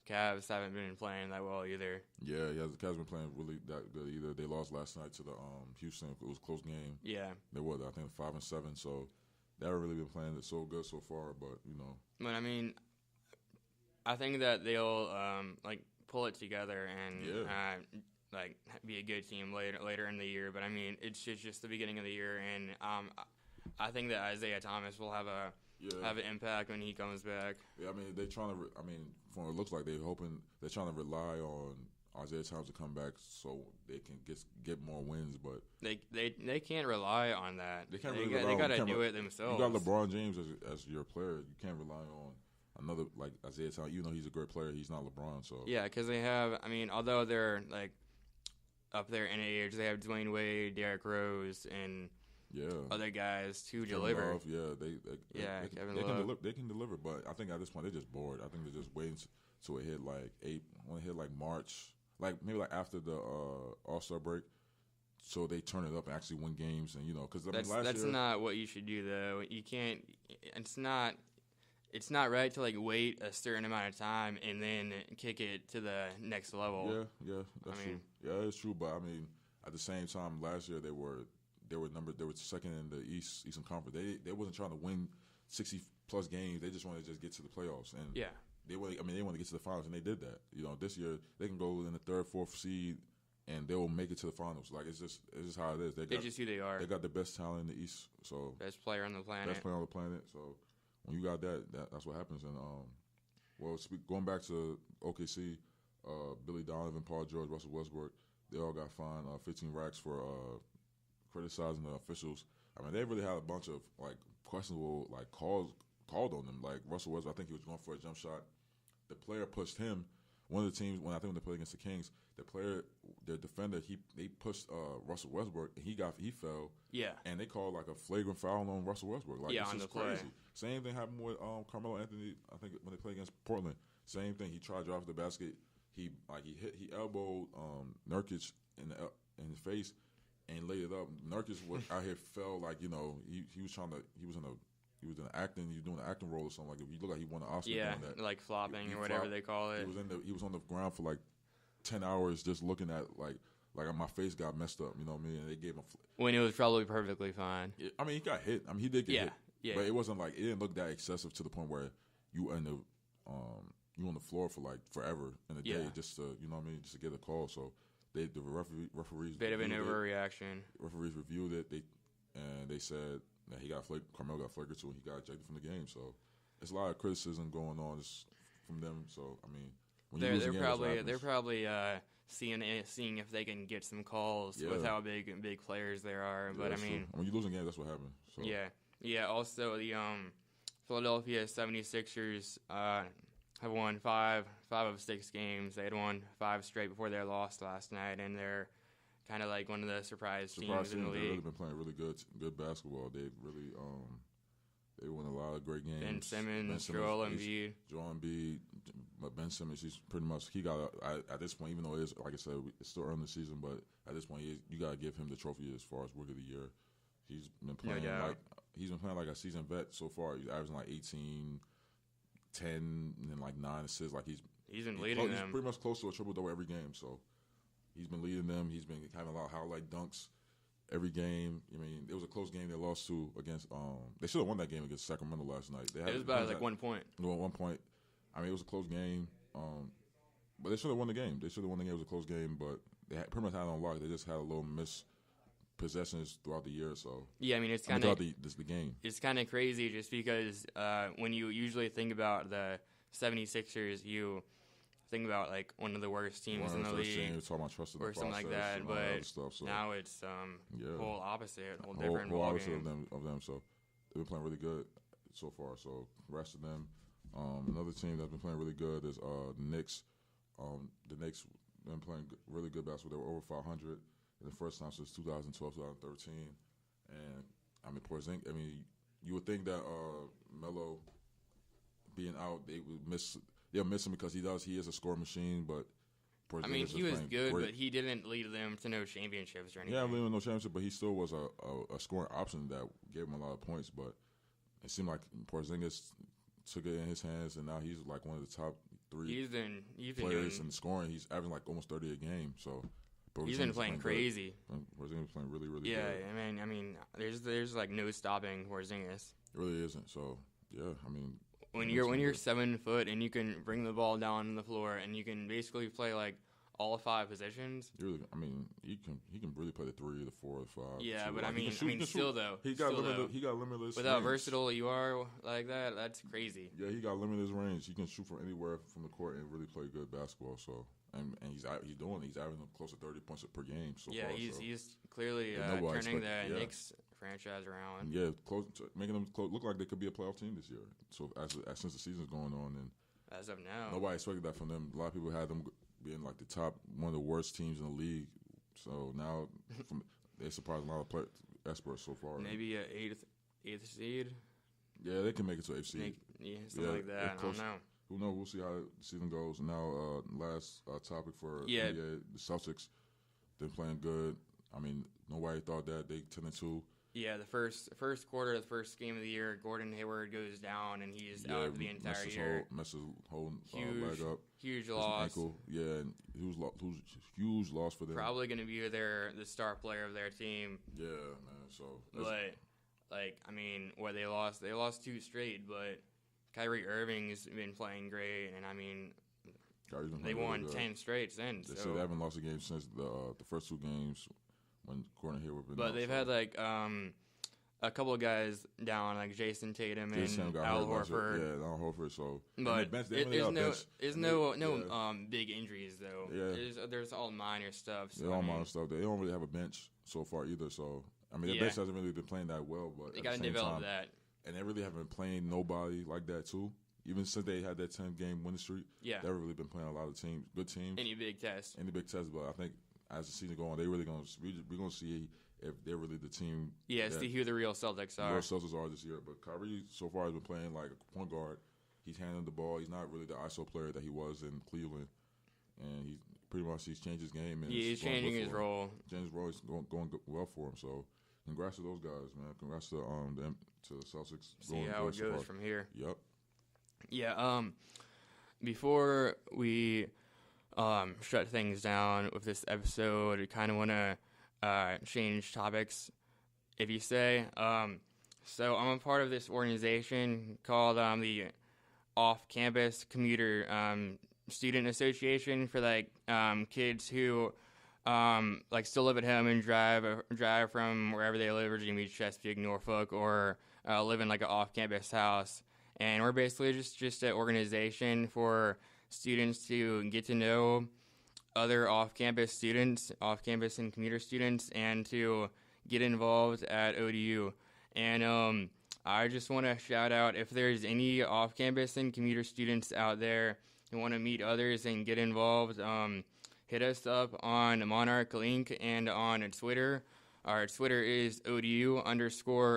Cavs haven't been playing that well either. Yeah, the Cavs been playing really that good either. They lost last night to the Houston. It was a close game. Yeah, they were I think 5-7. So they haven't really been playing it so good so far. But But I mean, I think that they'll pull it together and be a good team later in the year. But I mean, it's just the beginning of the year, and I think that Isaiah Thomas will have an impact when he comes back. Yeah, I mean they're trying to. From what it looks like, they're trying to rely on Isaiah Thomas to come back so they can get more wins. But they can't rely on that. They got to do it themselves. You got LeBron James as your player. You can't rely on another like Isaiah Thomas. Even though he's a great player, he's not LeBron. So yeah, because they have. I mean, although they're like up there in age, they have Dwayne Wade, Derrick Rose, and other guys to deliver. Love, they can deliver, but I think at this point they're just bored. I think they're just waiting to hit like March, like maybe like after the All-Star break so they turn it up and actually win games. And because that's not what you should do though. You can't. It's not. It's not right to wait a certain amount of time and then kick it to the next level. Yeah, that's true. Yeah, it's true. But at the same time, last year they were second in the Eastern Conference. They wasn't trying to win 60+ games. They just wanted to just get to the playoffs. And they want to get to the finals, and they did that. This year they can go in the 3rd, 4th seed, and they will make it to the finals. It's just how it is. It's just who they are. They got the best talent in the East. So best player on the planet. So when you got that's what happens. And going back to OKC, Billy Donovan, Paul George, Russell Westbrook, they all got fined 15 racks for criticizing the officials. They really had a bunch of questionable calls called on them. Like Russell Westbrook, I think he was going for a jump shot. The player pushed him. One of the teams, when they played against the Kings, their defender, they pushed Russell Westbrook, and he fell. Yeah. And they called a flagrant foul on Russell Westbrook. On the play. Crazy. Same thing happened with Carmelo Anthony. I think when they played against Portland, same thing. He tried to drive to the basket. He elbowed Nurkic in his face and laid it up. Nurkic was out here fell he was doing an acting role or something. He looked like he won an Oscar doing that. Like flopping or whatever they call it. He was on the ground for 10 hours just looking at my face got messed up. You know what I mean? And they gave him when it was probably perfectly fine. He got hit. He did get hit. Yeah. But it wasn't it didn't look that excessive to the point where you on the floor for forever in a day just to just to get a call. So the referees bit of an overreaction. Referees reviewed it. They said that Carmelo got flagrant too, and he got ejected from the game. So there's a lot of criticism going on just from them. So when they're probably seeing if they can get some calls with how big players there are. But when you lose a game, that's what happens. So. Yeah. Also, the Philadelphia 76ers have won 5 of 6 games. They had won 5 straight before their loss last night, and they're kind of one of the surprise teams in the league. They've really been playing really good basketball. They really they win a lot of great games. Ben Simmons, Joel Embiid. Ben Simmons, he got at this point, even though it is, like I said, it's still early in the season, but at this point, you got to give him the trophy as far as Rookie of the Year. He's been playing like a seasoned vet so far. He's averaging 18, 10, and then 9 assists. He's been leading them. He's pretty much close to a triple double every game. So he's been leading them. He's been having a lot of highlight dunks every game. It was a close game they lost to against. They should have won that game against Sacramento last night. It was about 1 point. No, at 1 point. It was a close game. But they should have won the game. It was a close game, but they pretty much had it on lock. They just had a little miss possessions throughout the year. So it's kind of the game. It's kind of crazy just because when you usually think about the 76ers, you think about one of the worst teams in the league, or something like that. But stuff, so. Now it's whole opposite, whole different whole opposite of them. So they've been playing really good so far. So congrats to them. Another team that's been playing really good is the Knicks. The Knicks been playing really good basketball. They were over 500 in the first time since 2012, 2013. And Porzingis. You would think that Melo being out, they'll miss him because he is a score machine. But Porzingis he was good, but he didn't lead them to no championships or anything. Yeah, leading no championship, but he still was a scoring option that gave him a lot of points. But it seemed like Porzingis took it in his hands, and now he's one of the top 3 players in scoring. He's averaging almost 30 a game. So he's been playing crazy. Porzingis playing really, really good. Yeah, there's no stopping Porzingis. It really isn't. So when you're 7 foot and you can bring the ball down the floor and you can basically play all 5 positions. He can really play the 3, the 4, the 5. Yeah, too. but still though. He got limitless. With how range. versatile you are like that, that's crazy. Yeah, he got limitless range. He can shoot from anywhere from the court and really play good basketball. So and he's averaging close to 30 points per game. So far, he's clearly turning the Knicks franchise around. Yeah, making them look like they could be a playoff team this year. So since the season's going on, and as of now, nobody expected that from them. A lot of people had them being the top, one of the worst teams in the league. So now they surprised a lot of experts so far. Maybe an eighth seed. Yeah, they can make it to 8th seed. Something like that. I don't know. Who knows? We'll see how the season goes. Now, last topic for NBA, the Celtics. They're playing good. I mean, nobody thought that. They 10-2. Yeah, the first quarter, the first game of the year, Gordon Hayward goes down and he's out for the entire year. Messes his whole leg up. Huge loss. Ankle. Yeah, and he was huge loss for them. Probably going to be the star player of their team. Yeah, man. So, but I mean, they lost 2 straight, but Kyrie Irving's been playing great, and I mean, they won 10 straight since. They said they haven't lost a game since the first 2 games when Gordon Hayward been. But they've had a couple of guys down, like Jason Tatum and Al Horford. Yeah, Al Horford. So, but there's no big injuries though. Yeah, there's all minor stuff. So, minor stuff. They don't really have a bench so far either. So I mean, the bench hasn't really been playing that well. But they got to develop that. And they really haven't been playing nobody like that too. Even since they had that 10-game winning streak, they've really been playing a lot of good teams. Any big test. But I think as the season goes on, we're gonna see if they're really the team. Yeah, see who the real Celtics are. The real Celtics are this year. But Kyrie so far has been playing like a point guard. He's handling the ball. He's not really the ISO player that he was in Cleveland, and he's changed his game. And he's changing his role. His role is going well for him. So. Congrats to those guys, man. Congrats to the Celtics. See how it goes from here. Yep. Yeah. Before we shut things down with this episode, I kind of want to change topics, if you say. So I'm a part of this organization called the Off-Campus Commuter Student Association for kids who. Still live at home and drive from wherever they live, Virginia Beach, Chesapeake, Norfolk, or live in like an off-campus house. And we're basically just an organization for students to get to know other off-campus students, off-campus and commuter students, and to get involved at ODU. And I just want to shout out if there's any off-campus and commuter students out there who want to meet others and get involved. Hit us up on Monarch Link and on Twitter. Our Twitter is ODU_OCCSA.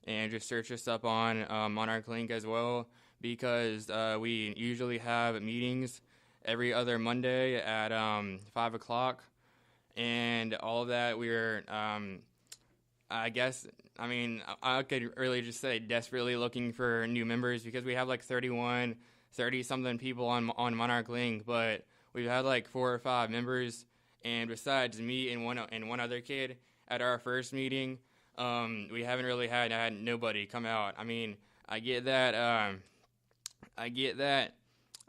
And just search us up on Monarch Link as well, because we usually have meetings every other Monday at 5 o'clock. And all of that, we're, I could really just say desperately looking for new members, because we have 30-something people on Monarch Link, but we've had 4 or 5 members, and besides me and one other kid at our first meeting, we haven't really had nobody come out. I mean, I get that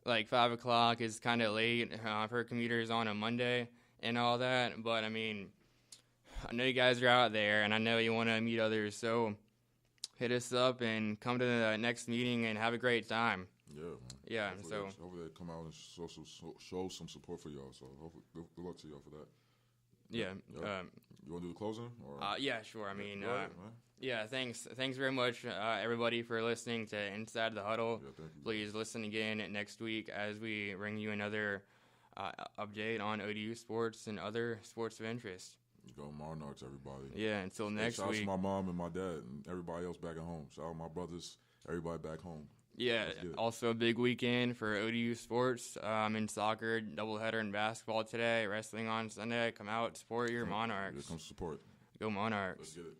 5 o'clock is kind of late for commuters on a Monday and all that, but I mean, I know you guys are out there, and I know you want to meet others, so hit us up and come to the next meeting and have a great time. Yeah, man. Yeah, hopefully they come out and show some support for y'all. So hopefully, good luck to y'all for that. Yeah. Yep. You want to do the closing? Or? Yeah, sure. I mean, yeah. Thanks very much, everybody, for listening to Inside the Huddle. Yeah, thank you. Please listen again next week as we bring you another update on ODU sports and other sports of interest. Go Monarchs, everybody. Yeah. Until next week. Shout out to my mom and my dad and everybody else back at home. Shout out my brothers, everybody back home. Yeah, also a big weekend for ODU sports in soccer, doubleheader in basketball today, wrestling on Sunday. Come out, support your Monarchs. Yeah, come support. Go Monarchs. Let's get it.